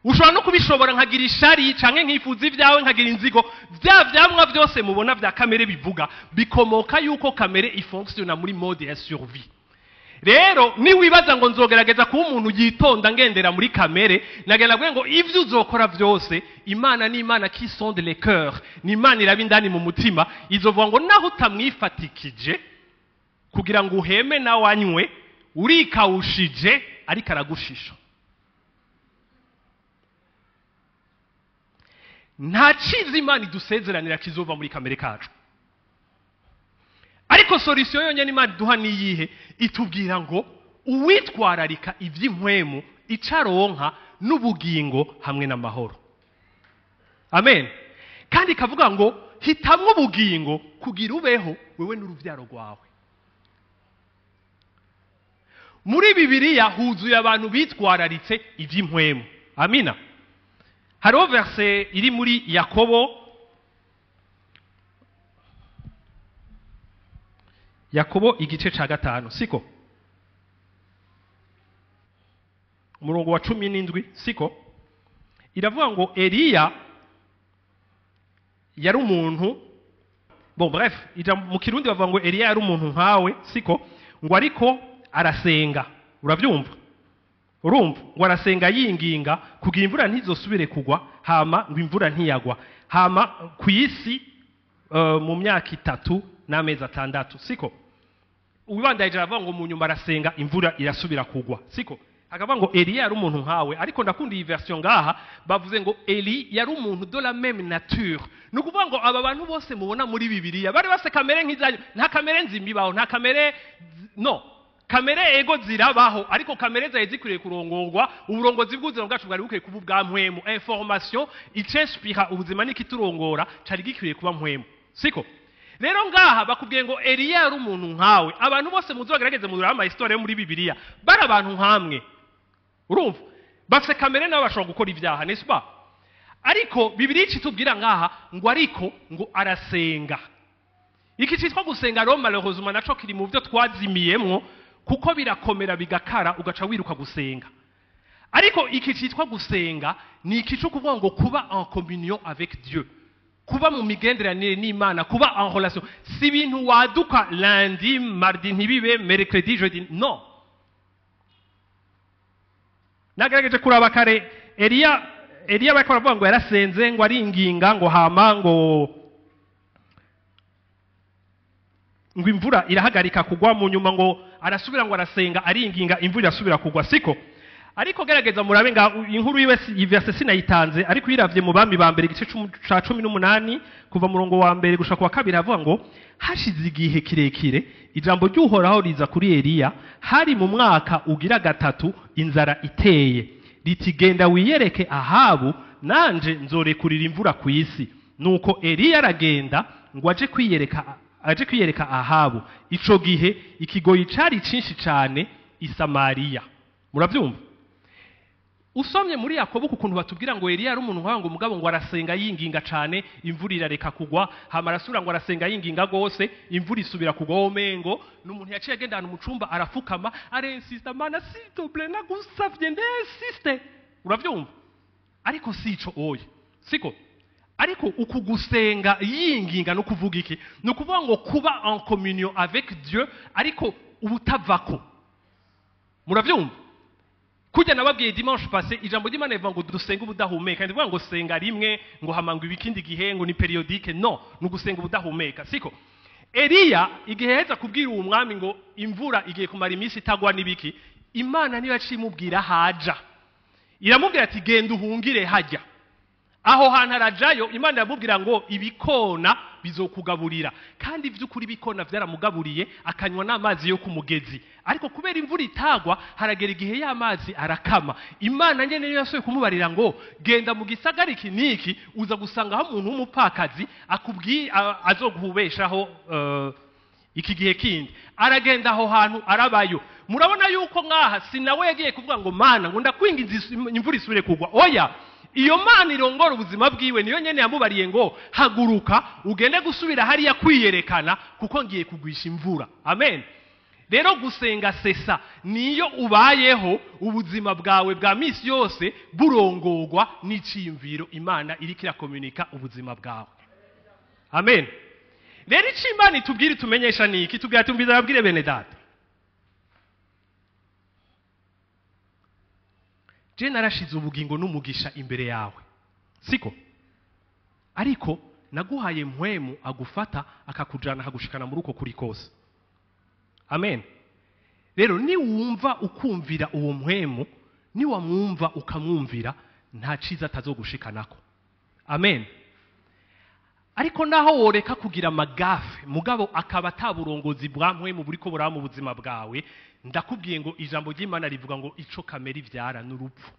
ushobora no kubishobora nkagira ishari canke nkifuza ivyawe nkagira inzigo vya vyamwa vyose mubona vya kamere bivuga bikomoka yuko kamere ifonctiona muri mode ya survie rero niwibaza ngo nzogerageza kuba umuntu yitonda ngendera muri kamere nagenda gwe ngo ivyo uzokora vyose Imana ni Imana qui sonde les cœurs ni Imana iraba indani mu mutima izovuga ngo naho utamwifatikije kugira ngo uheme na wanywe urikawushije ariko aragushisha nta ciza Imana idusezeranira kizova muri kamere kacu ariko solution yonyene Imana duha niyihe itubwira ngo uwitwararika ivy'impwemu icaronka n'ubugingo hamwe n'amahoro amen kandi kavuga ngo hitamwe ubugingo kugira ubeho wewe n'uruvyaro rwawe muri Bibiliya huzuye abantu bitwararitse ivy'impwemu amina hariho verse iri muri Yakobo igice ca 5 siko umurongo wa 17 siko iravuga ngo Eliya yari umuntu bon bref mu kirundi bavuga ngo Eliya yari umuntu nkawe siko ngo ariko arasenga uravyumva urumva ngo arasenga yinginga kugira imvura ntizosubire kugwa hama ngo imvura ntiyagwa hama ku isi mu myaka 3 n'amezi 6 siko ubibandaje aravuga ngo mu nyuma arasenga imvura irasubira kugwa siko akavuga ngo Eliya yari umuntu nkawe ariko ndakunda iyi version ngaha bavuze ngo Eli yari umuntu de la même nature nukuvuga ngo aba bantu bose mubona muri Bibiliya bari base kamere nk'izanyu nta kamere nzimbibaho nta kamere no kamere ego zirabaho ariko kamere zaye zikwiriye kurongorwa uburongozi bw'ubuzima bwacu bwari bukwiye kuba bwa mpwemu information icespira ubuzima n'ikiturongora cari gikwiriye kuba mpwemu siko rero ngaha bakubwiye ngo Eliya yari umuntu nkawe abantu bose muzogerageze mu drama histoire yo muri Bibiliya bari abantu nkamwe urumva bafite kamere nabo bashobora gukora ivyaha n'est-ce pas ariko Bibiliya itubwira ngaha ngo ariko ngo arasenga iki cyitwa gusenga rero malheureusement naco kiri mu byo twazimiyemwo kuko birakomera bigakara ugaca wiruka gusenga ariko iki cyitwa gusenga ni ikicu kuvuga ngo kuba en communion avec Dieu kuba mu migenderanire n'Imana kuba en relation si bintu waduka lundi mardi ntibibe mercredi jeudi non nagerageje kuraba kare Eliya bakora bavuga ngo yarasenze ngo aringinga ngo hama ngo imvura irahagarika kugwa mu nyuma ngo arasubira ngo arasenga aringinga imvura irasubira kugwa siko ariko gerageza murabe nga inkuru yiwe ivase sinayitanze ariko yiravye mu bami ba mbere igice ca 18 kuva murongo wa mbere gushaka wa kabiri avuga ngo hashize igihe kirekire ijambo ry'uhoraho riza kuri Eliya hari mu mwaka ugira gatatu inzara iteye riti genda wiyereke Ahabu nanje nzorekurira imvura ku isi nuko Eliya aragenda ngo aje kwiyereka Ahabu ico gihe ikigoyi cari cinshi cane i Samariya muravyumva usomye muri Yakobo kukuntu batubwira ngo Eliya ari umuntu ngo mugabo ngo arasenga yinginga cane imvura irareka kugwa hama arasura ngo arasenga yinginga gose imvura isubira kugwa omengo n'umuntu yaciye agenda mu cumba arafukama arensista mana s'il te plaît nagusavye ndesiste uravyumva ariko sico oya siko ariko ukugusenga yinginga no kuvuga iki no kuvuga ngo kuba en communion avec Dieu ariko ubutavako muravyumva kujya nababwiye dimanche passé ijambo ry'Imana rivuga ngo dusenga ubudahumeka ndivuga ngo senga rimwe ngo hamangwa ibikindi gihe ngo ni periodique no nugusenga ubudahumeka siko Eliya igihe heza kubwira uwo mwami ngo imvura igiye kumara iminsi itagwa nibiki Imana niyo yacimubwira haja iramubwira ati genda uhungire hajya aho hantu arajayo Imana yamubwira ngo ibikona bizokugaburira kandi by'ukuri bikona vyaramugaburiye akanywa n'amazi yo kumugezi ariko kubera imvura itagwa haragera igihe y'amazi arakama Imana nyene niyo yasoye kumubarira ngo genda mu gisagara iki niki uza gusanga aho umuntu w'umupakazi akubwiye azoguhubeshaho iki gihe kindi aragenda aho hantu arabayo murabona yuko ngaha sinawe yagiye kuvuga ngo mana ngo ndakwingiza imvura isubire kugwa oya iyo Mana irongora ubuzima bwiwe niyo nyene yamubariye ngo haguruka ugende gusubira hariya kwiyerekana kuko ngiye kugwisha imvura amen rero gusenga sesa niyo ubayeho ubuzima bwawe bwa misi yose burongorwa n'iciyumviro Imana iriko irakomunika ubuzima bwawe amen rero icimana itubwire tumenyesha niki tubwira tumbiza babwire bene data je narashize ubugingo n'umugisha imbere yawe siko ariko naguhaye mpwemu agufata akakujana hagushikana muri uko kuri kose amen rero ni wumva ukumvira uwo mpwemu ni wamwumva ukamwumvira nta ciza atazogushikanako amen ariko naho woreka kugira magafe mugabo akaba ataburongozi bwa mpwemu buriko buraba mu buzima bwawe ndakubwiye ngo ijambo ry'Imana rivuga ngo ico kamera ivyara n'urupfu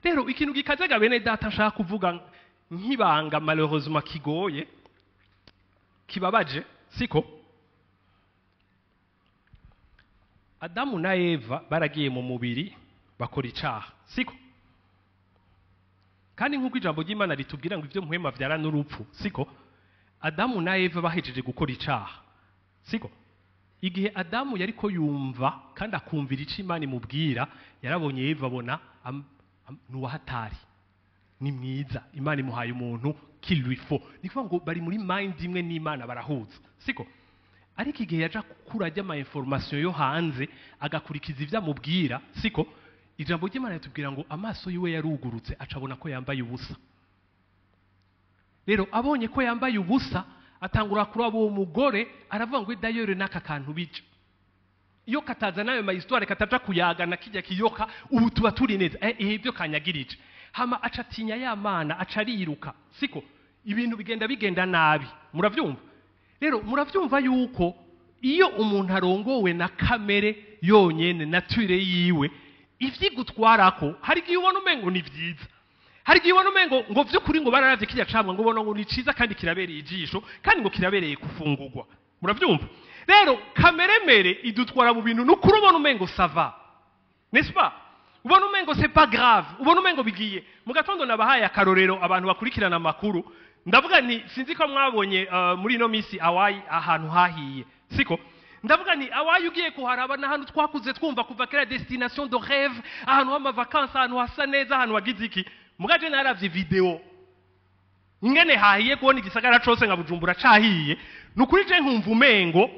rero ikintu gikazega bene data nshaka kuvuga nkibanga malheureusement kigoye kibabaje siko Adamu na Eva baragiye mu mubiri bakora icaha siko kandi nk'uko ijambo ry'Imana ritubwira ngo ivyo mpwema vyara n'urupfu siko Adamu na Eva bahejeje gukora icaha siko igihe Adamu yariko yumva kandi akumvira ico Imana imubwira yarabonye Eva abona nuwahatari ni mwiza Imana imuhaye umuntu kilwifo nikuvuga ngo bari muri mind imwe n'Imana barahuza siko ariko igihe yaja kukura ajya information yo hanze agakurikiza ivyo amubwira siko ijambo ry'Imana ritubwira ngo amaso yiwe yarugurutse acabona ko yambaye ubusa rero abonye ko yambaye ubusa atangura kuraba uwo mugore aravuga ngo dayore naka kantu bica iyo kataza nayo ma histoire kataja kuyagana kijya kiyoka ubu tuba turi neza ibyo kanyagirije hama acatinya ya Mana acariruka siko ibintu bigenda nabi muravyumva rero muravyumva yuko iyo umuntu arongowe na kamere yonyene nature yiwe ivyigutwarako hari gihe ubona umengo ni vyiza hari gihe ubona umengo ngo vy'ukuri ngo bararavye kijya camwa ngo ubona ngo ni ciza kandi kirabereye ijisho kandi ngo kirabereye kufungurwa muravyumva rero kameremere idutwara mu bintu n'ukuri ubona umengo sava n'est-ce pas ubona umengo c'est pas grave ubona umengo bigiye mu gatondo nabahaye akarorero abantu bakurikirana amakuru ndavuga ni sinzi ko mwabonye muri no misi awayi ahantu hahiye siko ndavuga ni awayi ugiye kuharaba n'ahantu twakuze twumva kuva kera destination de rêve ahantu hama vacances ahantu hasa neza ahantu wagize iki mugaje naravye video ingene hahiye kubona igisagara cose nka Bujumbura cahiye nukuri je nkumva umengo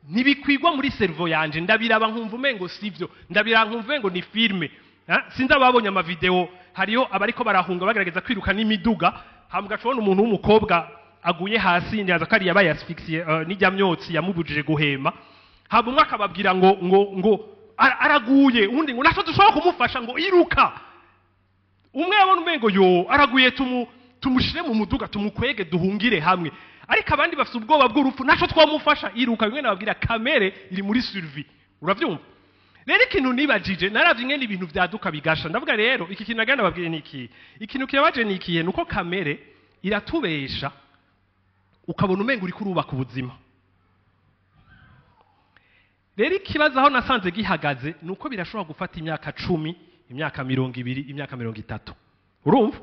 nibikwigwa muri cerveau yanje ndabiraba nkumva umengo sivyo ndabira nkumva umengo ni filme sinza babonye ama video hariyo abariko barahunga bagerageza kwiruka n'imiduga hambwa cobona umuntu w'umukobwa aguye hasi nyaza kari yabaye asphyxie n'ijya myotsi yamubujije guhema haba umwe akababwira ngo araguye undi ngo naco dushobora kumufasha ngo iruka umwe yabona umengo yo araguye tumushire mu muduga tumukwege duhungire hamwe ariko abandi bafite ubwoba bw'urupfu naco twamufasha iruka bimwe nababwira kamere iri muri survie uravyumva rero ikintu nibajije naravye ingene ibintu vyaduka bigasha ndavuga rero iki kintu nagenda babwire niki ikintu kirabaje nikiye nuko kamere iratubesha ukabona umengo uri kurubaka ubuzima rero ikibazo aho nasanze gihagaze nuko birashobora gufata imyaka 10 imyaka 20 imyaka 30 urumva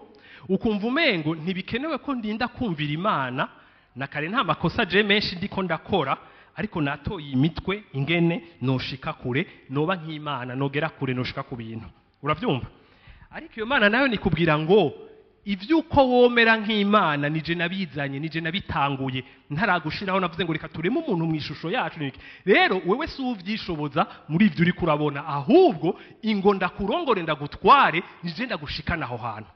ukumva umengo ntibikenewe ko ndinda kumvira Imana na kare nta makosa je menshi ndiko ndakora ariko natoye imitwe ingene noshika kure noba nk'Imana nogera kure noshika ku bintu uravyumva ariko iyo Mana nayo nikubwira ngo ivyuko womera nk'Imana nije nabizanye nije nabitanguye ntaragushiraho navuze ngo reka tureme umuntu mwishusho yacu niki rero wewe si uvyishoboza muri ivyo uri kurabona ahubwo ingo ndakurongore ndagutware nije ndagushikana aho hantu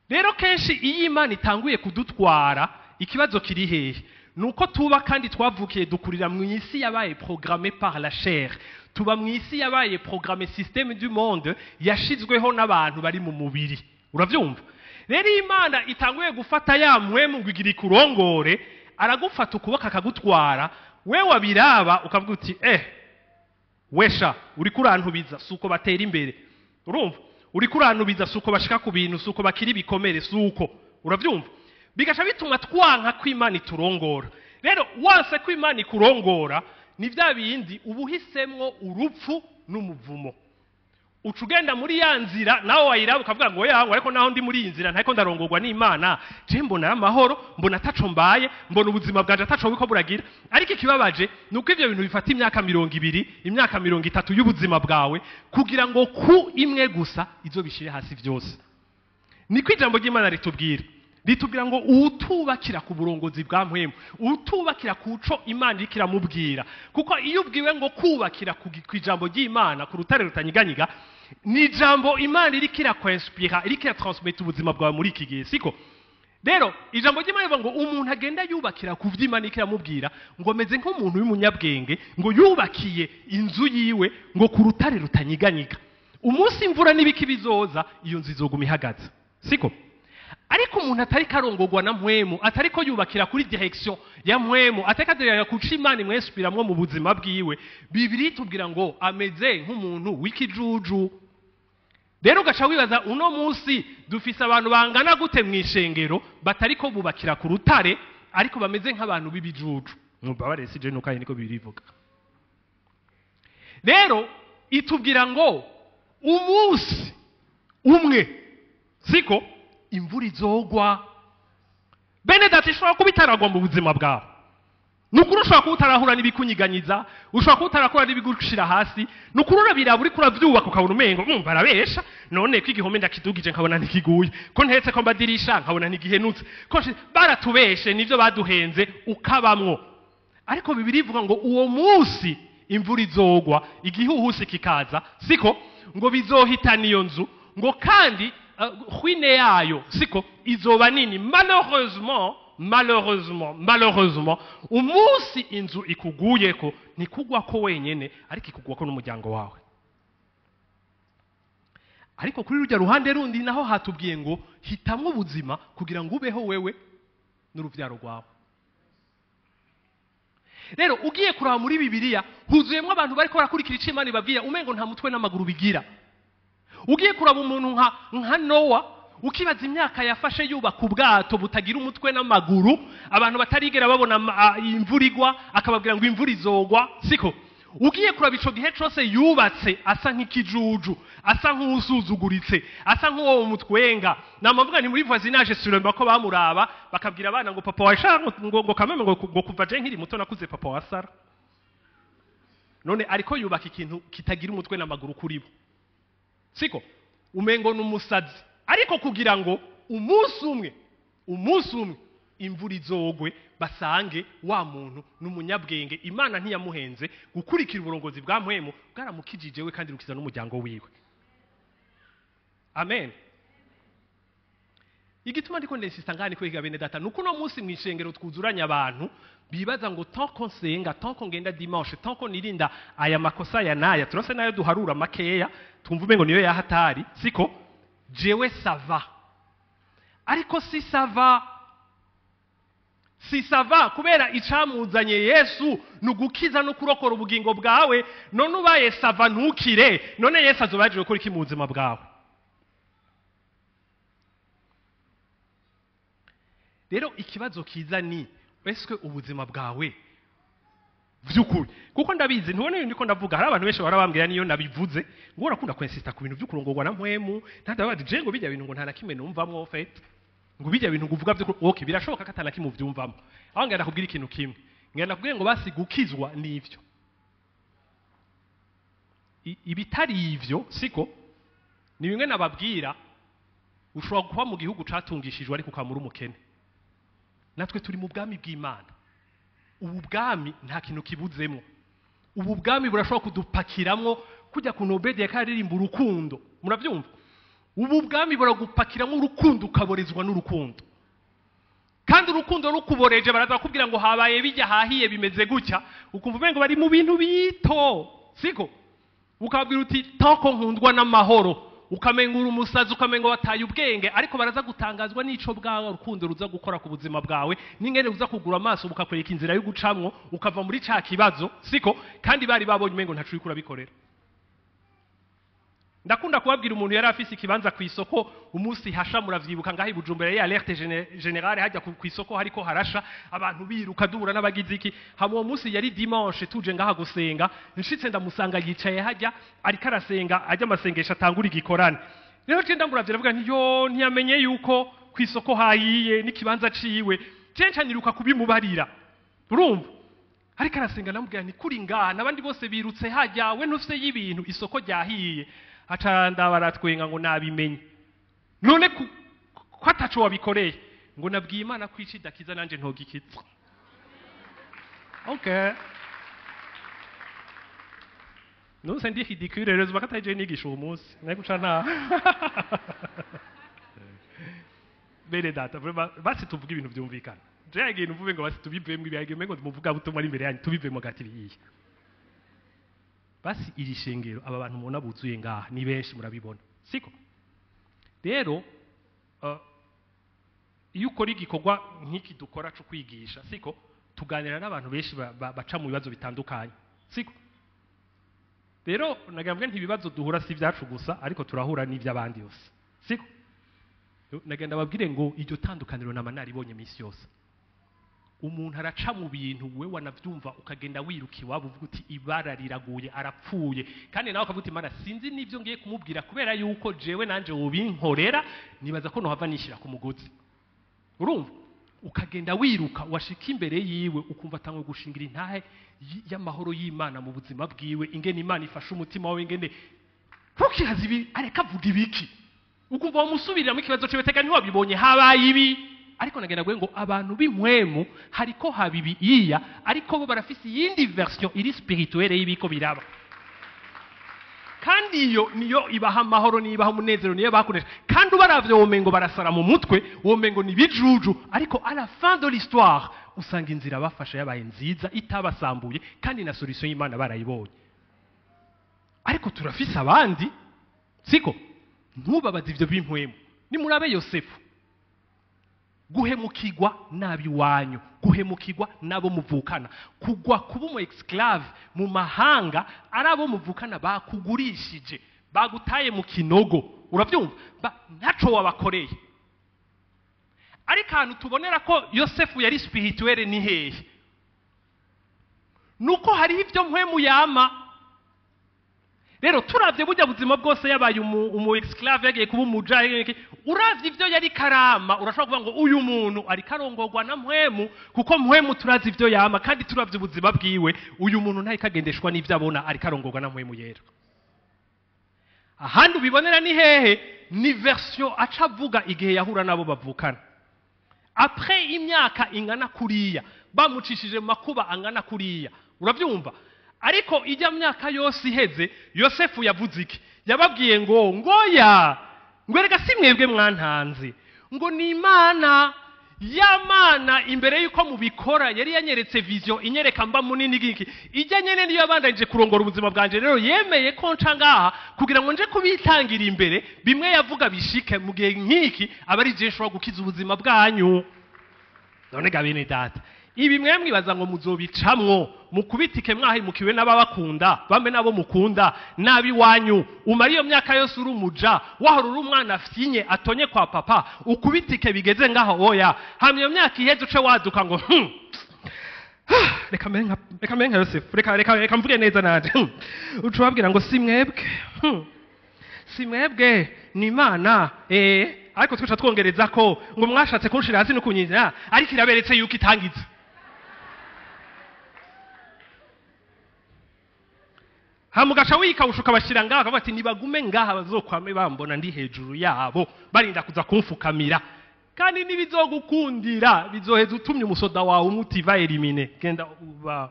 rero kenshi iyo Imana itanguye kudutwara ikibazo kiri hehe nuko tuba kandi twavukiye dukurira mu isi yabaye programmé par la chair tuba mu isi yabaye programmé système du monde yashizweho n'abantu bari mu mubiri uravyumva rero Imana itanguye gufata ya mwemu ngwigira kurongore aragufata ukubaka akagutwara we wabiraba ukavuga uti wesha uri kurantubiza suko batera imbere urumva uri kurantubiza suko bashika ku bintu suko bakiri bikomere suko uravyumva bigasha bituma twanka kw'Imana iturongora rero wanse kw'Imana ikurongora ni vya bindi ubuhisemwo urupfu n'umuvumo ucugenda muri ya nzira nawe wayiraba ukavuga ngo yangu ariko naho ndi muri iyi nzira ntako ndarongorwa n'Imana je mbona amahoro mbona taco mbaye mbona ubuzima bwanje ataco biko buragira ariko ikibabaje nuko ivyo bintu bifata imyaka 20 imyaka 30 y'ubuzima bwawe kugira ngo ku imwe gusa izo bishire hasi vyose niko ijambo ry'Imana ritubwira ngo utubakira ku burongozi bwa mpwemu utubakira kuco Imana ikira mubwira kuko iyo ubwiwe ngo kubakira ku ijambo ry'Imana ku rutare rutanyiganyiga ni ijambo Imana irikira kwinspira irikira transmettre ubuzima bwawe muri iki gihe siko rero ijambo ry'Imana ngo umuntu agenda yubakira ku vy'Imana ikira mubwira ngo meze nk'umuntu w'umunyabwenge ngo yubakiye inzu yiwe ngo ku rutare rutanyiganyiga umunsi imvura n'ibiki bizoza iyo nzu izoguma ihagaze siko ariko umuntu atari karongorwa na mpwemu atari ko yubakira kuri direction ya mpwemu atakaderera kuca Imana imwesubiramwo mu buzima bwiwe Bibiri tubwira ngo ameze nk'umuntu w'ikijuju rero ugaca wibaza uno munsi dufise abantu bangana gute mw'ishengero batari ko bubakira ku rutare ariko bameze nk'abantu b'ibijuju mubabare sije nuko ari niko birivuga rero itubwira ngo umunsi umwe siko imvura izogwa bene dati ishobora kuba itaragwa mu buzima bwawe nukuri ushobora kuba utarahura n'ibikunyiganyiza ushobora kuba utarakora n'ibigushira hasi nukuri urabiraba uri kuravyubaka ukabona umengo barabesha none ko igihome ndakidugije nkabona ntikiguye ko ntetse ko mbadirisha nkabona ntigihenutse ko baratubeshe nivyo baduhenze ukabamwo ariko Bibiri ivuga ngo uwo munsi imvura izogwa igihuhusi kikaza siko ngo bizohitana iyo nzu ngo kandi ruine yayo siko izoba nini malheureusement umunsi inzu ikuguyeko ntikugwa ko wenyene ariko ikugwa ko n'umuryango wawe ariko kuri rujya ruhande rundi naho hatubwiye ngo hitamwe ubuzima kugira ngo ubeho wewe n'uruvyaro rwawe rero ugiye kuraba muri Bibiliya huzuyemwe abantu bariko barakurikira ico Imana ibabwira umengo nta mutwe n'amaguru bigira ugiye kuraba umuntu nka Nowa ukibaza imyaka yafashe yubaka ubwato butagira umutwe n'amaguru abantu batarigera babona imvura igwa akababwira ngo imvura izogwa siko ugiye kuraba ico gihe cose yubatse asa nk'ikijuju asa nk'usuzuguritse asa nk'uwo mutwenga namavuga ni muri voisinage suremba ko bamuraba bakabwira abana ngo papa washaka ngo kameme ngo kuva je nkiri muto nakuze papa wa Sara none ariko yubaka ikintu kitagira umutwe n'amaguru kuri bo siko umengo n'umusazi ariko kugira ngo umunsi umwe imvura izogwe basange wa muntu n'umunyabwenge Imana ntiyamuhenze gukurikira uburongozi bwa mpwemu bwaramukijije we kandi rukiza n'umuryango wiwe amen igituma ndiko ndensista ngani kwiga bene data nuko no munsi mwishengero twuzuranya abantu bibaza ngo tant qu'on senga tant qu'on ngenda dimanche tant qu'on nirinda aya makosa ya naya turose nayo duharura makeya twumva umengo niyo yahatari siko jewe sava ariko si sava kubera icamuzanye Yesu nugukiza no kurokora ubugingo bwawe none ubaye sava ntukire none Yesu azobaje gukora iki mu buzima bwawe. Rero ikibazo kiza ni eske ubuzima bwawe vyukuri kuko ndabizi ntubone ndiko ndavuga hari abantu benshi barabambwira niyo nabivuze ngo urakunda kwensista ku bintu vy'ukurongorwa na mpwemu ntandabazi je ngo bijya bintu ngo ntana kimwe numvamwo fait ngo bijya bintu nguvuga byo okay birashoboka katana kimwe vyumvamo aho ngenda kubwira ikintu kimwe ngenda kubwira ngo basi gukizwa nivyo ibitari ivyo siko ni bimwe nababwira ushobora kuba mu gihugu catungishijwe ariko ukamura umukene natwe turi mu bwami bw'Imana ubu bwami nta kintu kibuzemo ubu bwami burashobora kudupakiramwo kujya ku Nobel yakaririmba urukundo muravyumva ubu bwami buragupakiramwo urukundo ukaborezwa n'urukundo kandi urukundo rukuboreje baraza kubwira ngo habaye bijya hahiye bimeze gutya ukumva umengo bari mu bintu bito siko ukabwira uti tako nkundwa n'amahoro ukamengura umusazi ukamengo wataye ubwenge ariko baraza gutangazwa n'ico bwawe urukundo ruza gukora ku buzima bwawe n'ingene uza kugura amaso bukakwereka inzira yo gucamwo ukava muri ca kibazo siko kandi bari babonye umengo ntacu uriko urabikorera. Ndakunda kubabwira umuntu yari afise ikibanza ku isoko umunsi hasha muravyibuka ngaho ibujumbura ya alerte générale hajya ku isoko hariko harasha abantu biruka duhura n'abagiziki hamwe umunsi yari dimanche tuje ngaha gusenga nshitse ndamusanga yicaye hajya ariko arasenga ajya amasengesho atangura igikorane rero je ndamuravye avuga nti yo ntiyamenye yuko ku isoko hayiye n'ikibanza ciwe cenca niruka kubimubarira urumva ariko arasenga namubwira nti kuri ngaha nabandi bose birutse hajya we ntufise y'ibintu isoko ryahiye acanda baratwenga ngo nabimenye none ko ataco wabikoreye ngo nabwiye Imana kwicida kiza nanje ntogikiza okay no sendi ridicule rero bakataje nigisha umunsi naguca nta bene data basi tuvuga ibintu byumvikana je yagiye nuvuge ngo basi tubivemo ibiyage mengo muvuga butumwa ari imbere yanyu tubivemo gatiri yiye basi iri shengero aba bantu mubona buzuye ngaha ni benshi murabibona siko rero iyo ukora igikorwa nk'iki dukora cyo kwigisha siko tuganira n'abantu benshi baca mu bibazo bitandukanye siko rero nagambwe ntibibazo duhura si byacu gusa ariko turahura n'iby'abandi yose siko nagenda babwire ngo iryo tandukaniro namanari ibonye minsi yose umuntu araca mu bintu we wanavyumva ukagenda wiruka iwabo uvuga uti ibara riraguye arapfuye kandi nawe ukavuga uti Mana sinzi nivyo ngiye kumubwira kubera yuko jewe nanje ubinkorera nibaza ko nohava nishira ku mugozi urumva ukagenda wiruka washika imbere yiwe ukumva atangwe gushingira intahe y'amahoro y'Imana mu buzima bwiwe ingene Imana ifasha umutima wawe ingene kukihaza ibi areka avuga ibiki ukumva wamusubirira mu kibazo cyo betega ntiwabibonye habaye ibi ariko nagenda gwe ngo abantu b'imwemu hariko habibi iya ariko bo barafise yindi version iri spirituelle y'ibiko biraba kandi iyo niyo ibaha amahoro nibaha umunezero niyo bakoresha kandi ubaravye womengo barasara mu mutwe womengo ni bijuju ariko à la fin de l'histoire usanga inzira bafasha yabaye nziza itabasambuye kandi na solution y'Imana barayibonye ariko turafise abandi siko ntubabaze ivyo b'imwemu ni murabe Yosefu guhemukirwa nabi wanyu guhemukirwa nabo muvukana kugwa kuba mu esclave mu mahanga arabo muvukana bakugurishije bagutaye mu kinogo uravyumva ntaco wabakoreye ariko ahantu tubonera ko Yosefu yari spirituelle ni hehe nuko hari ivyo mpwemu yama rero turavye burya buzima bwose yabaye umu esclave yagiye kuba umujaye uravye ivyo yari karama urashobora kuvuga ngo uyu muntu ari karongorwa na mpwemu kuko mpwemu turazi ivyo yama kandi turavye ubuzima bwiwe uyu muntu ntaye kagendeshwa n'ivyo abona ari karongorwa na mpwemu yera ahandi ubibonera ni hehe ni version acavuga igihe yahura nabo bavukana après imyaka ingana kuriya bamucishije makuba angana kuriya uravyumva ariko ijya myaka yose iheze Yosefu yavuze iki yababwiye ngo ngoya ngwereka simwebwe mwantanze ngo ni imana yamana imbere yuko mubikora yari yanyeretse vision inyereka mba munini giki ijya nyene niyo yabandanje kurongora ubuzima bwanje rero yemeye ko nca ngaha kugira ngo nje kubitangira imbere bimwe yavuga bishike mu gihe nkiki abari je nshobora gukiza ubuzima bwanyu none gabene data ibi mwe mwibaza ngo muzobicamwo mukubitike mwahimukiwe n'ababakunda bambe nabo mukunda nabi wanyu umara iyo myaka yose uri umuja wahora uri umwana afyinye atonye kwa papa ukubitike bigeze ngaho oya hamwe iyo myaka iheze uce waduka ngo reka menga Yosefu reka mvuge neza nanje uce wabwira ngo si mwebwe ni imana ariko twica twongereza ko ngo mwashatse kunshira hasi no kunyinya ariko iraberetse yuko itangiza hamugasha wikawushuka bashira ngaha bati nibagume ngaha bazokwame bambona ndi hejuru yabo barinda kuza kumfukamira kandi nibizogukundira bizoheza utumye umusoda wawe umutiva elimine genda uba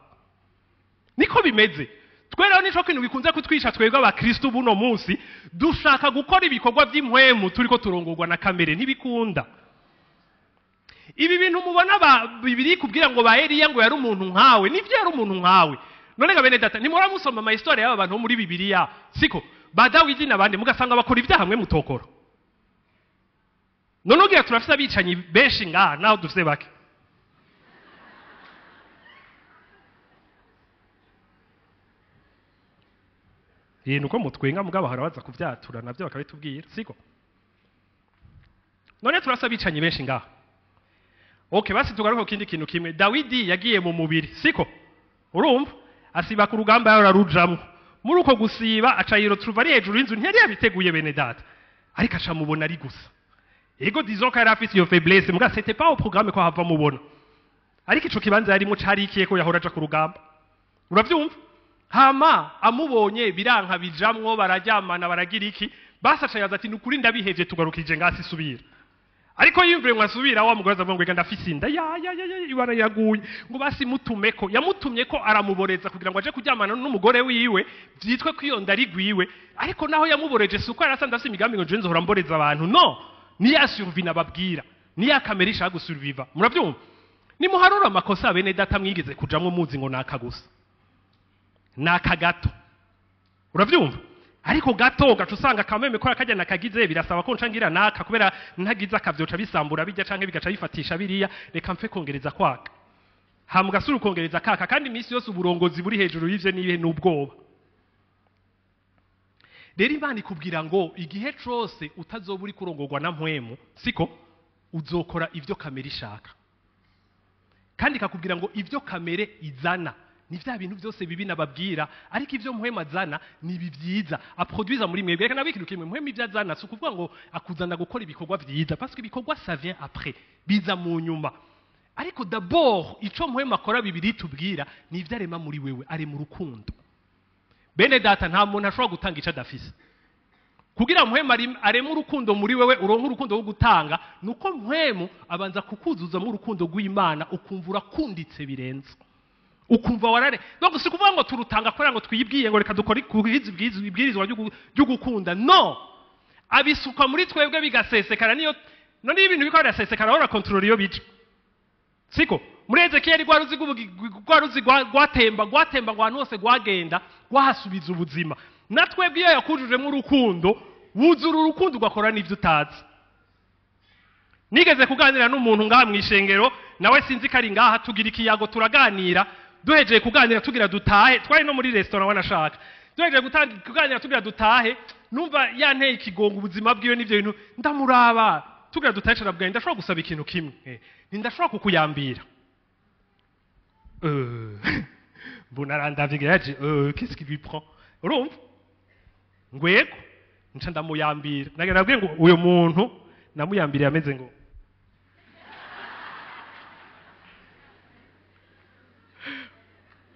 niko bimeze tweraho nico kintu bikunze kutwisha twebwe abakristo buno munsi dushaka gukora ibikorwa by'impwemu turiko turongorwa na kamere ntibikunda ibi bintu mubona bibiri kubwira ngo ba Eliya ngo yari umuntu nkawe nivyo yari umuntu nkawe none gabene data nimura musoma ama historia y'aba bantu muri Bibiliya siko ba Dawidi nabandi mugasanga bakora ibyaha hamwe mutokoro none ugira turafisa bicanyi benshi ngaha naho dufise bake nuko mutwenga mugabo harabaza kuvyatura navyo bakabitubwira siko none turafisa bicanyi benshi ngaha okay basi tugaruka kindi kintu kimwe Dawidi yagiye mu mubiri siko urumva asiba ku rugamba yararujamwe muri uko gusiba acayiro truva ari hejuru y'inzu ntiyari yabiteguye bene data ariko aca mubona ari gusa ego disons ko yari afite iyo faiblesse muga c'était pas au programme ko hava mubona ariko ico kibanza yarimo carikiye ko yahora aja ku rugamba uravyumva hama amubonye biranka bijamwo barajyamana baragira iki basacayaza ati nukuri ndabihevye tugarukije ngasi subira ariko yimvire mwasubira wa mugore avuga ngo genda fisinda ibara yaguye ngo basi mutumeko yamutumye ko aramuboreza kugira ngo aje kujyamana n'umugore wiwe byitwe kwiyonda rigwiwe ariko naho yamuboreje suko yarasanda afite imigambi ngo nzohora mboreza abantu no ni ya survie nababwira ni ya kamera ishaka gusurviva muravyumva ni muharura amakosa bene data mwigeze kujamwe muzi ngo nakagusa nakagato uravyumva ariko gato gacu usanga kameme ko akajya nakagize birasaba ko ncangira naka kubera ntagize akavyoca bisambura bijya canke bigaca bifatisha biriya reka mfe kongereza kwaka hamugasura kongereza kaka kandi imisi yose uburongozi buri hejuru y'ivyo nibihe n'ubwoba rero Imana ikubwira ngo igihe cose utazoba uri kurongorwa na mpwemu siko uzokora ivyo kamere ishaka kandi kakubwira ngo ivyo kamere izana ni vya bintu byose bibi nababwira ariko ivyo mpwema azana ni bivyiza aproduiza muri mwebwe reka nabikiru kimwe mpwema ivyo azana sukuvuga ngo akuzana gukora ibikorwa vyiza parce que ibikorwa ça vient après biza mu nyuma ariko d'abord ico mpwema akora bibiri tubwira ni ivyo arema muri wewe ari mu rukundo bene data nta muntu ashobora gutanga ico adafise kugira mpwema arema urukundo muri wewe uronka urukundo rwo gutanga nuko mpwemu abanza kukuzuza mu rukundo rw'Imana ukumva urakunditse birenze ukumva warare donc si kuvuga ngo turutanga kwera ngo twibwiye ngo reka dukora ibwirizwa ryo gukunda no abisuka muri twebwe bigasesekara niyo none ibintu biko birasesekara ora control yo bica siko muri Ezekiel gwaruzi gwatemba ngo ahantu hose gwagenda gwahasubiza ubuzima na twebwe iyo yakujuje mu rukundo wuzura urukundo ugakora n'ivyo utazi nigeze kuganira n'umuntu ngaha mwishengero nawe sinzi kari ngaha tugira ikiyago turaganira duhejeje kuganira tugira dutahe twari no muri restaurant wanashaka duhejeje kuganira tugira dutahe numva yanteye ikigongo ubuzima bwiwe n'ivyo bintu ndamuraba tugira dutahe carabwaye ndashobora gusaba ikintu kimwe ndashobora kukuyambira bunarandavye yaje qu'est-ce qui lui prend urumva ngwego nca ndamuyambira nabwiye ngo uyo muntu namuyambiriye ameze ngo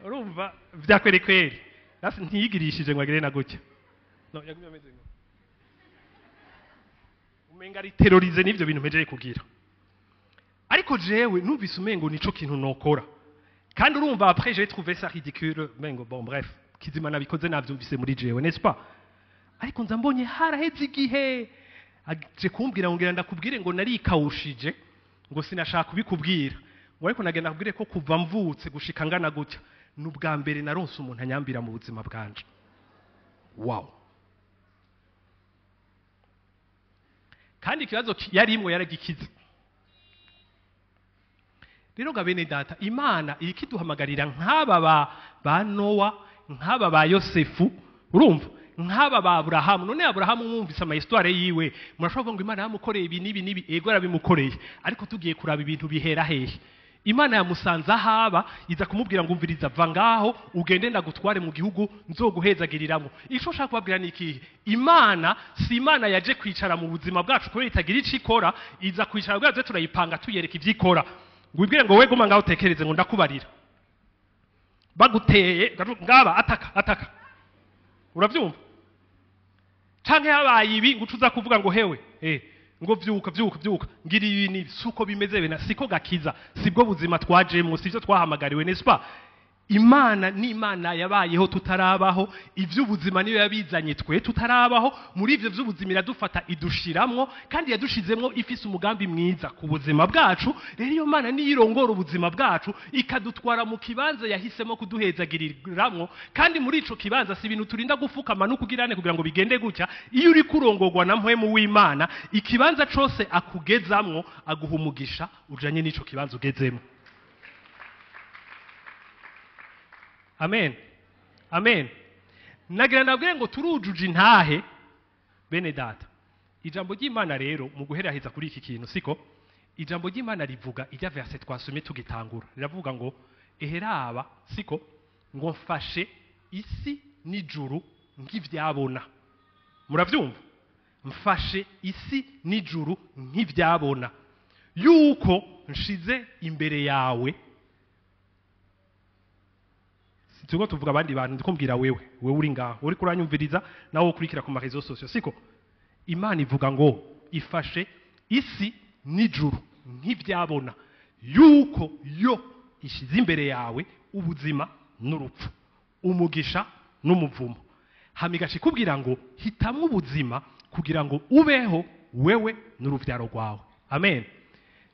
urumva vyakwerekwere nasi ntiyigirishije ngo agire na gutya no yagumye ameze ngo umenga ari terrorize n'ivyo bintu mpejeje kugira ariko jewe numvise umengo nico kintu nokora kandi urumva après j'ai trouvé ça ridicule mengo bon bref kizima nabikoze navyumvise muri jewe n'est-ce pas ariko nza mbonye haraheze igihe aje kumbwira ngo ndakubwire ngo narikawushije ngo sinashaka kubikubwira ngo ariko nagenda kubwire ko kuva mvutse gushika ngana gutya n'ubwa mbere naronse umuntu anyambira mu buzima bwanje. Wow. Kandi ikibazo yarimwe yaragikize. Rero gabene data Imana ikiduhamagarira nk'aba ba Nowa, nk'aba ba Yosefu, urumva nk'aba ba Abrahamu. None Abrahamu mwumvise ama histoire yiwe, murashobora ngo Imana yamukoreye ibi nibi ego yarabimukoreye, ariko tugiye kuraba ibintu bihera hehe. Imana yamusanze ahaba iza kumubwira ngo umviriza va ngaho ugende ndagutware mu gihugu nzoguhezagiriramo. Ico shaka kubabwira niki? Imana si Imana yaje kwicara mu buzima bwacu ko itagira ico ikora, iza kwicara bwaje turayipanga tuyereka ivyikora. Ngwibwire ngo we guma ngaho tekereze ngo ndakubarira. Baguteye ngaba ataka. Uravyumva? Canke habaye ibi ngucuza kuvuga ngo hewe ngo vyuka ngira ibi ni suko bimeze bena siko gakiza sibwo buzima twajemo sivyo twahamagariwe nespa. Imana ni Imana yabayeho tutarabaho, ivy'ubuzima niyo yabizanye twe tutarabaho. Muri ivyo vy'ubuzima iradufata idushiramwo kandi yadushizemwo ifise umugambi mwiza ku buzima bwacu. Rero iyo Mana niyo irongora ubuzima bwacu ikadutwara mu kibanza yahisemo kuduhezagiriramwo, kandi muri ico kibanza si ibintu turinda gufukama no kugirane kugira ngo bigende gutya. Iyo uri kurongorwa na mpwemu w'Imana, ikibanza cose akugezamwo aguha umugisha ujanye n'ico kibanza ugezemo. Amen. Amen. Nagira ndabwire ngo turujuje intahe bene data. Ijambo ry'Imana rero mu guheraheza kuri iki kintu siko ijambo ry'Imana rivuga ijya verse twasomye tugitangura. Riravuga ngo eheraba siko ngo mfashe isi n'ijuru nk'ivyabona. Muravyumva? Mfashe isi n'ijuru nk'ivyabona. Yuko nshize imbere yawe. Tugo tuvuga abandi bantu ndikumbwira wewe uri ngaho uri kuranyumviriza nawo ukurikira ku marezo sociaux siko. Imana ivuga ngo ifashe isi n'ijuru nk'ivyabona, yuko yo ishize imbere yawe ubuzima n'urupfu, umugisha n'umuvumo. Hamigashi kubwira ngo hitamwe ubuzima kugira ngo ubeho wewe n'uruvyaro rwawe. Amen.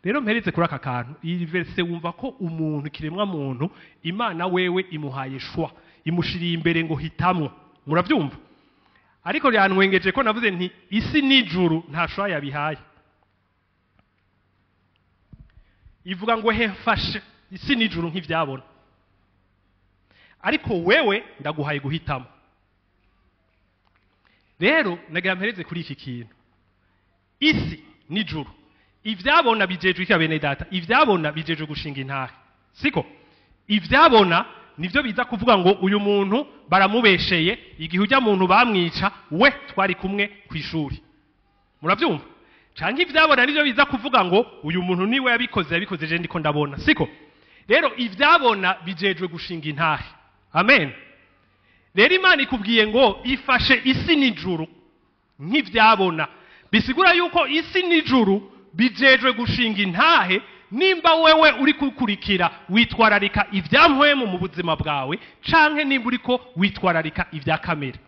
Rero mpereze kuri aka kantu iyi verse wumva ko umuntu kiremwa muntu Imana wewe imuhaye shwa imushiriye imbere ngo hitamwo. Muravyumva? Ariko ryanwengeje ko navuze nti isi n'ijuru nta shwa yabihaye. Ivuga ngo hefashe isi n'ijuru nk'ivyabona, ariko wewe ndaguhaye guhitamo. Rero nagira mpereze kuri iki kintu isi n'ijuru ivyabona bijejwe iki bene data? Ivyabona bijejwe gushinga intahe siko. Ivyabona nivyo biza kuvuga ngo uyu muntu baramubesheye igihe ujya muntu bamwica we twari kumwe kwishuri. Muravyumva? Canke ivyabona nivyo biza kuvuga ngo uyu muntu niwe yabikoze je ndiko ndabona siko. Rero ivyabona bijejwe gushinga intahe. Amen. Rero Imana ikubwiye ngo ifashe isi n'ijuru nk'ivyabona, bisigura yuko isi n'ijuru bijejwe gushinga intahe nimba wewe uri kukurikira witwararika ivyampwemu mu buzima bwawe canke nimba uriko witwararika ivya kamere.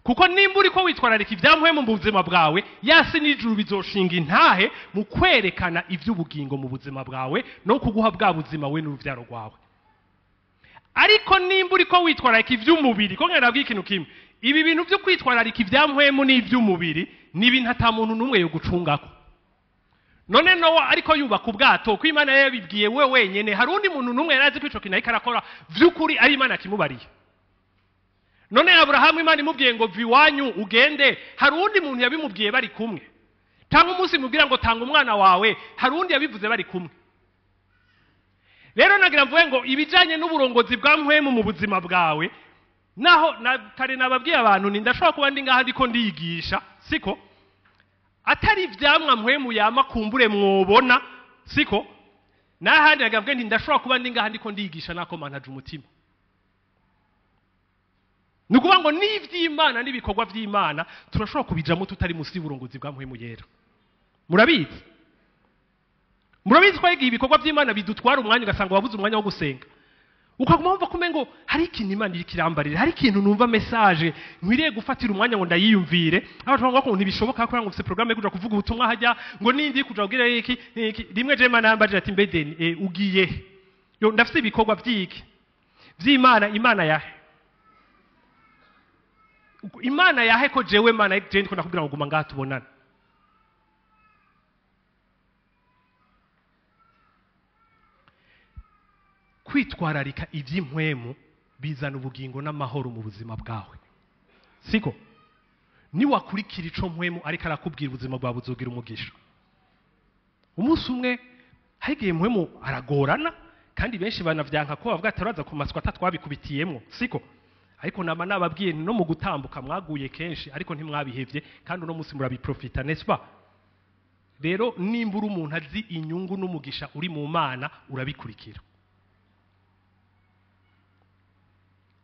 Kuko nimba uriko witwararika ivyampwemu mu buzima bwawe, yasi n'ijuru bizoshinga intahe mu kwerekana ivy'ubugingo mu buzima bwawe no kuguha bwa buzima we n'uruvyaro rwawe. Ariko nimba uriko witwararika ivy'umubiri, ko ngenda bw'ikintu kimwe, ibi bintu byo kwitwararika ivyampwemu n'ivy'umubiri ni ibintu ata muntu numwe yo gucungako. None Nowa ariko yubaka ubwato ko Imana yabibwiye we wenyene, hari undi muntu numwe yarazi kwico kintu arakora vy'ukuri ari Imana kimubariye. None Abrahamu Imana imubwiye ngo viwanyu ugende, hari undi muntu yabimubwiye bari kumwe. Tanga umunsi mubwira ngo tanga umwana wawe, hari undi yabivuze bari kumwe. Rero nagira mvuge ngo ibijanye n'uburongozi bwa mpwemu mu buzima bwawe, naho kare nababwiye abantu ni ndashobora kuba ndi ngaha ndiko ndiyigisha siko, atari ivyamwa mpwemu yama kumbure mwobona siko, nahandi nagambwe nti ndashobora kuba ndi ngaha ndiko ndiyigisha nako mantaje umutima. Nukuvuga ngo n'ivy'Imana n'ibikorwa vy'Imana turashobora kubijamo tutari musi y'uburongozi bwa mpwemu yera. Murabizi? Murabizi ko igihe ibikorwa vy'Imana bidutwara umwanya ugasanga wabuze umwanya wo gusenga. ukaguma wumva ko umengo hari ikintu Imana iri kirambarira, hari ikintu numva message nkwiriye gufatira umwanya ngo ndayiyumvire. Abantu bavuga ko ntibishoboka ko ngufise programme yo kuja kuvuga ubutumwa hajya ngo nindi kuja kugira iki rimwe je Imana yambaje ati mbedeni ugiye yo ndafite ibikorwa byiki vy'Imana. Imana yahe ko jewe Imana je ndiko nakubwira ngo guma ngaha tubonana. Kwitwararika iby'impwemu bizana ubugingo n'amahoro mu buzima bwawe, siko niwakurikira ico mpwemu ariko arakubwira ubuzima bwawe buzogira umugisha. Umunsi umwe hagiye mpwemu aragorana kandi benshi banavyanka ko bavuga ataraza ku maswa atatwabikubitiyemo, siko ariko nama nababwiye no mu gutambuka mwaguye kenshi ariko ntimwabihevye kandi uno munsi murabiprofita, n'est-ce pas? Rero nimbura umuntu azi inyungu n'umugisha uri mu Mana urabikurikira.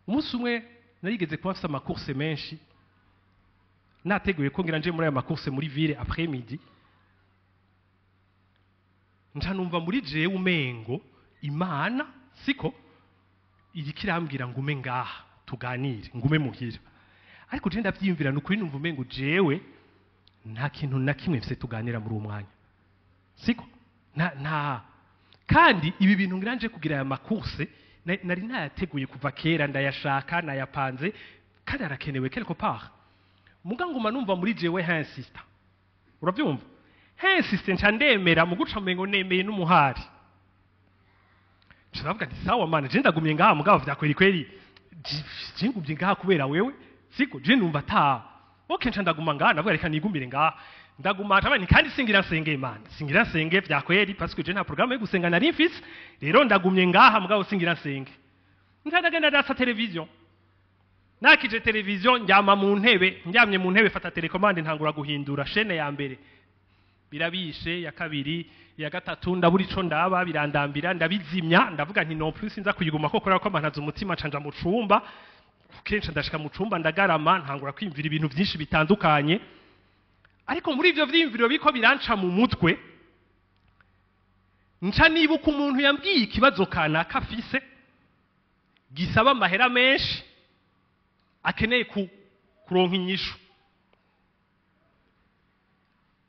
Umunsi umwe narigeze kuba mfite amakurse menshi, nateguye ko ngira nje muri aya makurse muri ville après midi, ncanumva muri jewe umengo Imana siko iri kirambwira ngume ngaha tuganire, ngume muhira. Ariko je ndavyiyumvira nukuri numva umengo jewe nta kintu na kimwe mfise tuganira muri umwanya, siko na kandi ibi bintu ngira nje kugira aya makurse nari nayateguye kuva kera, ndayashaka nayapanze kandi arakenewe quelque part. Muga nguma numva muri jewe insista, urabyumva insista nca ndemera mu guca mengo nemeye n'umuhari. Ncavuga nti sawa Mana je ndagumye ngaha mugabo vyakweri kweri je ngumye ngaha kubera wewe, siko je numva ta okay nca ndaguma ngaha ndavuga reka nigumire ngaha ndaguma atabani kandi singira nsenge Imana, singira nsenge vyakweri parce que je nta programme yo gusenga nari mfise. Rero ndagumye ngaha mugabo singira nsenge. Ntadagenda dasa television, nakije television njyama mu ntebe, njyamye mu ntebe fata telecommande ntangura guhindura chaîne ya mbere birabishe, ya kabiri, ya gatatu ndaburi ico ndaba birandambira ndabizimya, ndavuga nti no plus sinza kuyiguma ko korera ko amantaza umutima canja mu cumba. Kenshi ndashika mu cumba ndagarama ntangura kwimvira ibintu byinshi bitandukanye. Ariko muri ivyo vyimviro biko biranca mu mutwe, nca nibuka umuntu yambwiye ikibazo kanaka afise gisaba amahera menshi akeneye kuronka inyishu.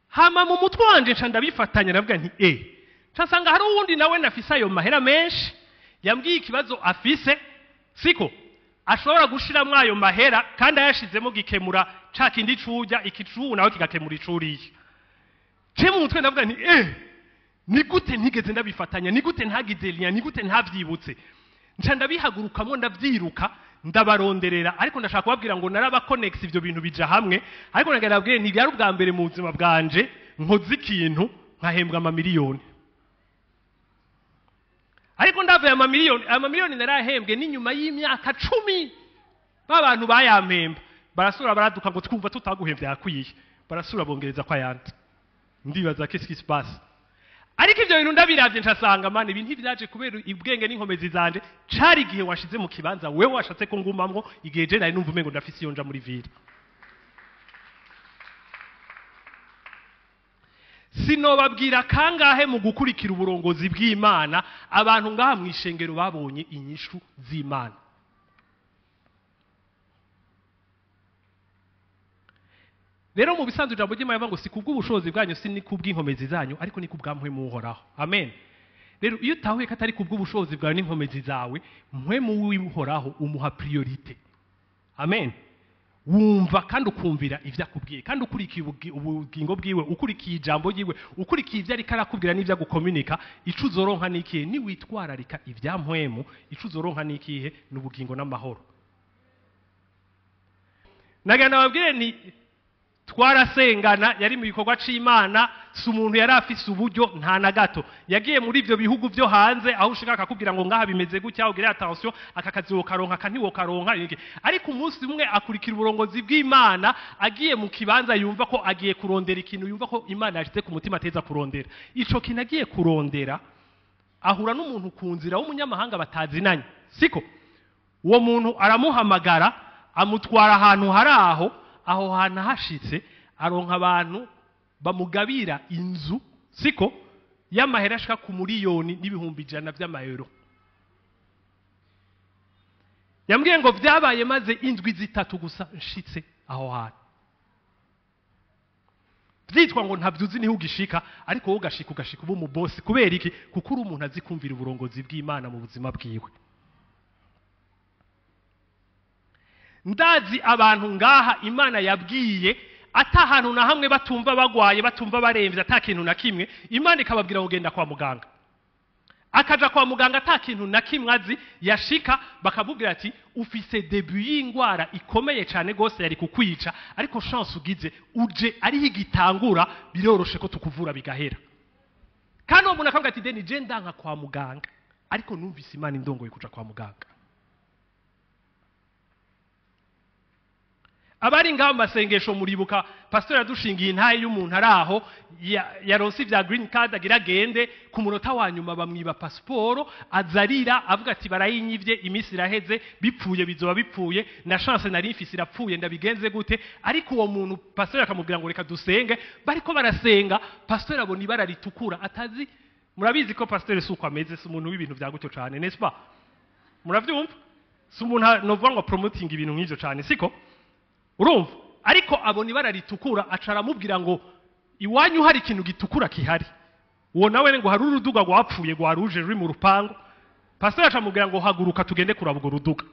Hama mu mutwe wanje nca ndabifatanya navuga nti nca sanga hari uwundi nawe nafise ayo mahera menshi yambwiye ikibazo afise, siko ashobora gushiramwo ayo mahera kandi ayashizemo gikemura ca kindi cuja ikicu nawe kigakemura icuriye. Je mu mutwe ndavuga nti ni gute ntigeze ndabifatanya, ni gute ntagize lien, ni gute ntavyibutse. Nca ndabihagurukamwo ndavyiruka ndabaronderera, ariko ndashaka kubabwira ngo naraba connect ivyo bintu bija hamwe. Ariko nagarabwiye ni byari ubwa mbere mu buzima bwanje nkoze ikintu nkahembwa amamiliyoni. Ariko ndavuye amamiliyoni narahembwe n'inyuma y'imyaka 10 babantu bayampemba barasura baraduka ngo twumva tutaguhembye yakwiye, barasura bongereza kwa yandi. Ndibaza qu'est-ce qui se passe? Ariko ivyo bintu ndabiravye ncasanga Mana ibintu ivyaje kubera ibwenge n'inkomezi zanje, cari igihe washize mu kibanza wewe washatse ko ngumamwo, igihe je nari numva umengo ndafise iyo nja muri ville. Sinobabwira kangahe mu gukurikira uburongozi bw'Imana abantu ngaha mwishengero babonye inyishu z'Imana. Rero mu bisanzwe ijambo ry'Imana rivuga ngo si kubw'ubushobozi bwanyu, si ni kubw'inkomezi zanyu, ariko ni kubw'ampwemu uhoraho. Amen. Rero iyo utahuye ko atari kubw'ubushobozi bwawe n'inkomezi zawe, mpwemu w'uhoraho umuha priorite. Amen. Wumva kandi ukumvira ivyo akubwiye kandi ukurikiye ubugingo bwiwe, ukurikiye ijambo ryiwe, ukurikiye ivyo ariko arakubwira n'ivyo gukomunika, ico uzoronka nikihe ni witwararika ivya mpwemu, ico uzoronka nikihe n'ubugingo n'amahoro. Nagana babwire ni twarasengana, yari mu bikorwa c'Imana, si umuntu yari afise uburyo nta na gato. Yagiye muri ivyo bihugu vyo hanze aho ushaka akakubwira ngo ngaha bimeze gutya, ugire attention akakazi wokaronka kanti wokaronka. Ariko umunsi umwe akurikira uburongozi bw'Imana, agiye mu kibanza yumva ko agiye kurondera ikintu, yumva ko Imana yashyize ku mutima ateza kurondera. Ico kintu agiye kurondera ahura n'umuntu kunzira w'umunyamahanga batazinanye, siko uwo muntu aramuhamagara amutwara ahantu hari aho hantu hashitse aronka abantu bamugabira inzu, siko y'amahera ashika ku miliyoni n'ibihumbi 100 by'amayero. yambwiye ngo byabaye maze indwi zitatu gusa nshitse aho hantu byitwa ngo ntabyo uzi niho ugishika ariko wowe ugashika uba umubosi kubera iki kuko uri umuntu azi kumvira uburongozi bw'Imana mu buzima bwiwe. Ndazi abantu ngaha Imana yabwiye atahantu na hamwe batumva bagwaye batumva baremvye atakintu na kimwe Imana ikababwira kugenda kwa muganga, akaja kwa muganga atakintu na kimwe azi, yashika bakabubwira ati ufise debut y'ingwara ikomeye cyane gose yari kukwica ariko chance ugize uje ari higitangura biroroshe ko tukuvura bigahera. Kandi umuntu akavuga ati deni je ndanka kwa muganga ariko numvise Imana indongoye kuja kwa muganga. Abari ngaho masengesho muribuka pastor yadushingiye intaye y'umuntu araho yaronse vya green card agira gende ku munota wa nyuma bamwiba passport azarira avuga ati barayinyivye imisi iraheze bipfuye bizoba bipfuye na chance nari ifise irapfuye ndabigenze gute. Ariko uwo muntu pastor akamubwira ngo reka dusenge, bariko barasenga pastor abona ibara ritukura atazi. Murabizi ko pastor suko ameze si umuntu w'ibintu vya gutyo cyane n'est-ce pas? Muravyumva si umuntu novuga ngo promoting ibintu nk'ivyo cyane siko urumva, ariko abona ibara ritukura acara mubwira ngo iwanyu hari ikintu gitukura kihari. Uwo nawe ngo hari uruduga rwapfuye rwaruje ruri mu rupango. Pastor acamubwira ngo haguruka tugende kurabugo ruduga.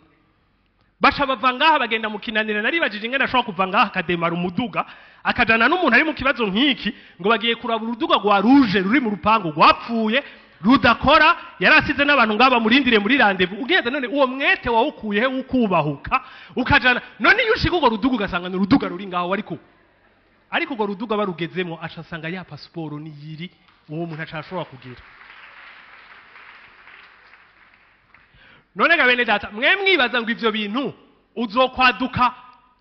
Baca bavangaha bagenda mukinanira nari bajije ingene ashobora kuvangaha akademara umuduga akajana n'umuntu ari mu kibazo nk'iki ngo bagiye kuraba uruduga rwaruje ruri mu rupango rwapfuye rudakora yarasize n'abantu ngaba murindire muri rendezvous. Ugeze none uwo mwete wawukuye he ukubahuka ukajana none iyo ushika ugo ruduga ugasanga ni ruduga ruri ngaho ariko ugo ruduga barugezemo acasanga ya passport ni yiri uwo muntu acashobora kugira. None gabene data mwe mwibaza ngo ivyo bintu uzokwaduka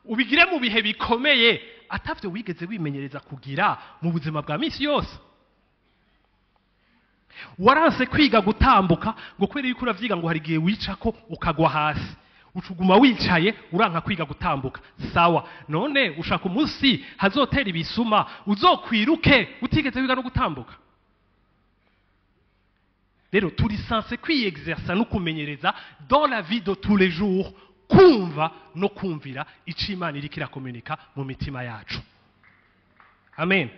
ubigire mu bihe bikomeye atavyo wigeze wimenyereza kugira mu buzima bwa misi yose. Waranse kwiga gutambuka ngo kwere yuko uravyiga ngo hari gihe wicako ukagwa hasi ucuguma wicaye uranka kwiga gutambuka sawa. None ushaka umunsi hazotera ibisuma uzokwiruke utigeze wiga no gutambuka? Rero turi sanse kwiexercer no kumenyereza dans la vie de tous les jours kumva no kumvira ico Imana iriko irakomunika mu mitima yacu. Amen.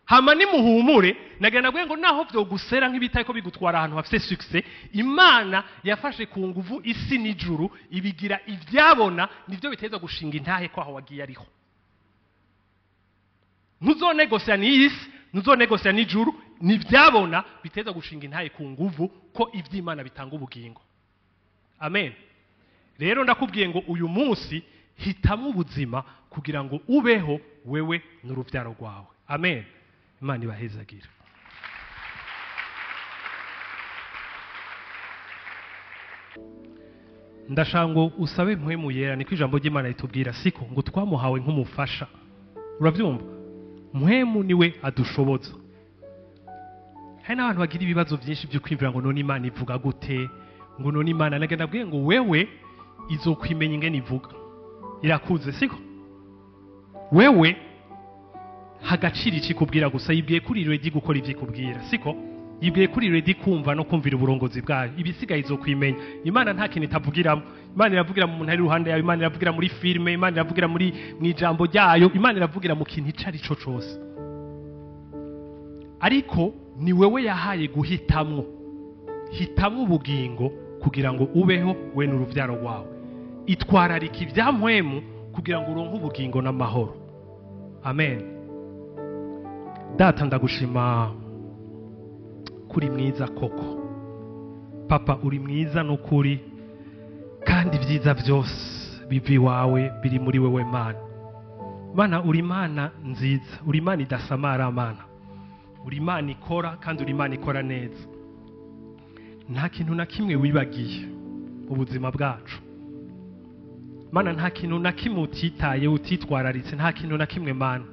Hama ni muhumure nagenda gwe ngo naho byo gusera nk'ibitaye ko bigutwara ahantu hafite success Imana yafashe ku nguvu isi n'ijuru ibigira ivyabona nivyo biteza gushinga intahe kwaho wagiye ariho. Ntuzonegosia n'isi ntuzonegosia n'ijuru nivyabona biteza gushinga intahe ku nguvu ko ivy'Imana bitanga ubugingo. Amen. Rero ndakubwiye ngo uyu munsi hitamwe ubuzima kugira ngo ubeho wewe n'uruvyaro rwawe. Amen. Imana ibahezagira. Ndashango usabe mpwemu yera niko ijambo ry'Imana ritubwira siko ngo twamuhawe nk'umufasha. Uravyumva? Mpwemu niwe adushoboza. Hari n'abantu bagira ibibazo byinshi byo kwimvira ngo none Imana ivuga gute ngo none Imana nagenda bwiye ngo wewe izokwimenya ingene ivuga. Irakuze siko? Wewe hagaciro ikikubwira gusa yibwiye kuri ready gukora ivyikubwira siko yibwiye kuri ready kumva no kumvira uburongozi bwayo ibisigaye izokwimenya. Imana nta kintu itavugiramo. Imana iravugira mu muntu ari ruhande yawe, Imana iravugira muri filme, Imana iravugira muri mwijambo ryayo, Imana iravugira mu kintu icari cyo cyose. Ariko ni wewe yahaye guhitamwo ubugingo kugira ngo ubeho we n'uruvyaro rwawe. Itwararika ivyamwemu kugira ngo uronke ubugingo n'amahoro. Amen. Data ndagushima kuri mwiza koko. Papa uri mwiza n'ukuri kandi vyiza byose bivi wawe biri muri wewe Mana. Mana uri Mana nziza, uri Mana idasamara Mana. Uri Mana ikora kandi uri Mana ikora neza. Nta kintu na kimwe wibagiye mu buzima bwacu. Mana nta kintu na kimwe utitaye utitwararitse, nta kintu na kimwe Mana.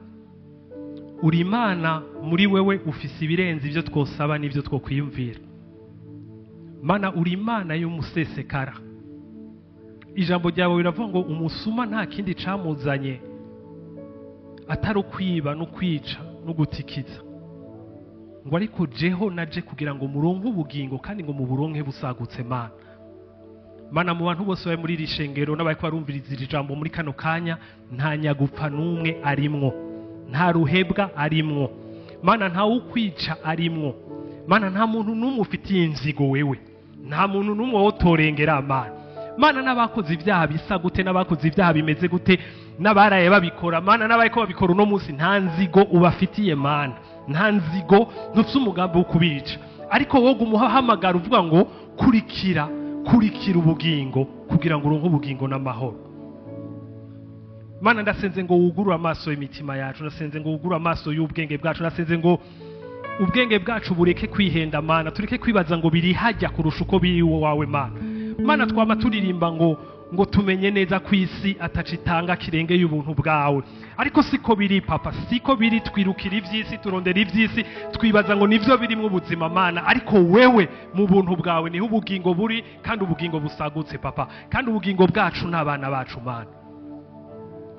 Uri Imana muri wewe ufise ibirenze ivyo twosaba n'ivyo twokwiyumvira. Mana uri Imana y'umusesekara. Ijambo ryawe biravuga ngo umusuma nta kindi camuzanye atari ukwiba no kwica no gutikiza. Ngo ariko jeho naje kugira ngo muronke ubugingo kandi ngo muburonke busagutse Mana. mana mu bantu bose bari muri iri shengero n'abari barumviriza iri jambo muri kano kanya nta nyagupfa n'umwe arimwo, nta ruhebwa arimwo, mana nta ukwica arimwo, mana nta muntu n'umwe ufitiye inzigo wewe, nta muntu n'umwe wotorengera mana n'abakoze ibyaha bisa gute, n'abakoze ibyaha bimeze gute, n'abaraye babikora mana, n'abariko babikora uno munsi, nta nzigo ubafitiye mana, nta nzigo, ntufite umugambi wo kubica, ariko wowe umuhamagara uvuga ngo kurikira ubugingo kugira ngo uronke ubugingo n'amahoro. Mana ndasenze ngo wugurure amaso y'imitima yacu, ndasenze ngo wugurure amaso y'ubwenge bwacu, ndasenze ngo ubwenge bwacu bureke kwihenda mana, tureke kwibaza ngo biri hajya kurusha uko biri wawe mana twama turirimba ngo tumenye neza ku isi atacitanga kirenge y'ubuntu bwawe, ariko siko biri papa, siko biri. Twirukira ivy'isi, turondera ivy'isi, twibaza ngo nivyo birimwo ubuzima mana, ariko wewe mu buntu bwawe niho ubugingo buri, kandi ubugingo busagutse papa, kandi ubugingo bwacu n'abana bacu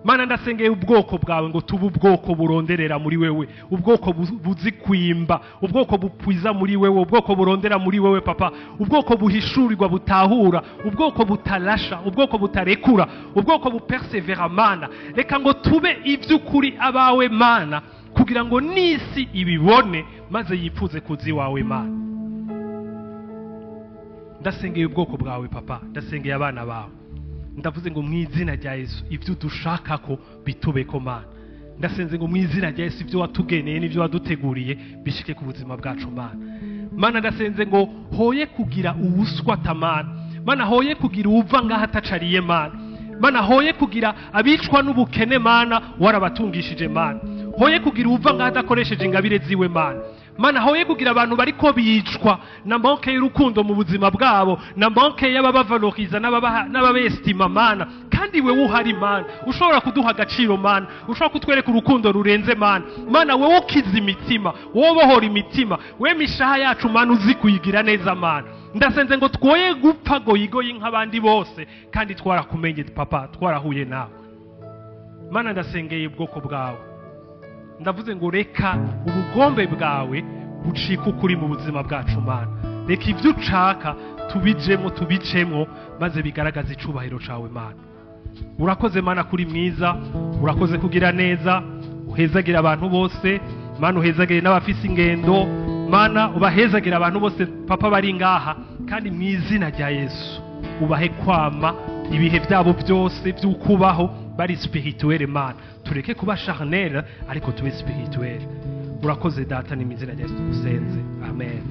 mana ndasengeye ubwoko bwawe ngo tubu ubwoko buronderera muri wewe, ubwoko buzi kwimba, ubwoko bupwiza muri wewe, ubwoko burondera muri wewe papa, ubwoko buhishurirwa butahura, ubwoko butarasha, ubwoko butarekura, ubwoko bupersevera mana. Reka ngo tube ivy'ukuri abawe mana, kugira ngo n'isi ibibone maze yifuze kuzi wawe mana. Ndasengeye ubwoko bwawe papa, ndasengeye abana bawe, ndavuze ngo mu izina rya Yesu ibyo dushaka ko bitubeko mana, ndasenze ngo mu izina rya Yesu ibyo watugeneye n'ibyo waduteguriye bishike ku buzima bwacu mana ndasenze ngo hoye kugira ubuswa tamana mana, hoye kugira uva ngaha atacariye mana hoye kugira abicwa n'ubukene mana warabatungishije mana, hoye kugira uva ngaha adakoresheje ingabire ziwe mana hoye kugira abantu bariko bicwa na manke y'urukundo mu buzima bwabo, na manke y'ababavaloriza n'ababestima mana, kandi wewe uhari mana, ushobora kuduha agaciro mana, ushobora kutwereka urukundo rurenze mana wewe ukiza imitima, wowe bohora imitima, wewe mishaha yacu mana uzi kuyigira neza mana. Ndasenze ngo twoye gupfa goyigoyi nk'abandi bose, kandi twarakumenye papa, twarahuye nawe mana. Ndasengeye ubwoko bwawe, ndavuze ngo reka ubugombe bwawe bucika ukuri mu buzima bwacu mana, reka ibyo ucaka tubicemo maze bigaragaza icubahiro cawe mana. Urakoze mana kuri mwiza, urakoze kugira neza, uhezagira abantu bose mana, uhezagire n'abafise ingendo mana, ubahezagira abantu bose papa bari ngaha, kandi mu izina rya Yesu ubahe kwama ibihe byabo byose by'ukubaho bari spirituel mana, tureke kuba charnel ariko tube spirituel. Urakoze data, ni mu izina rya Yesu tugusenze, amen.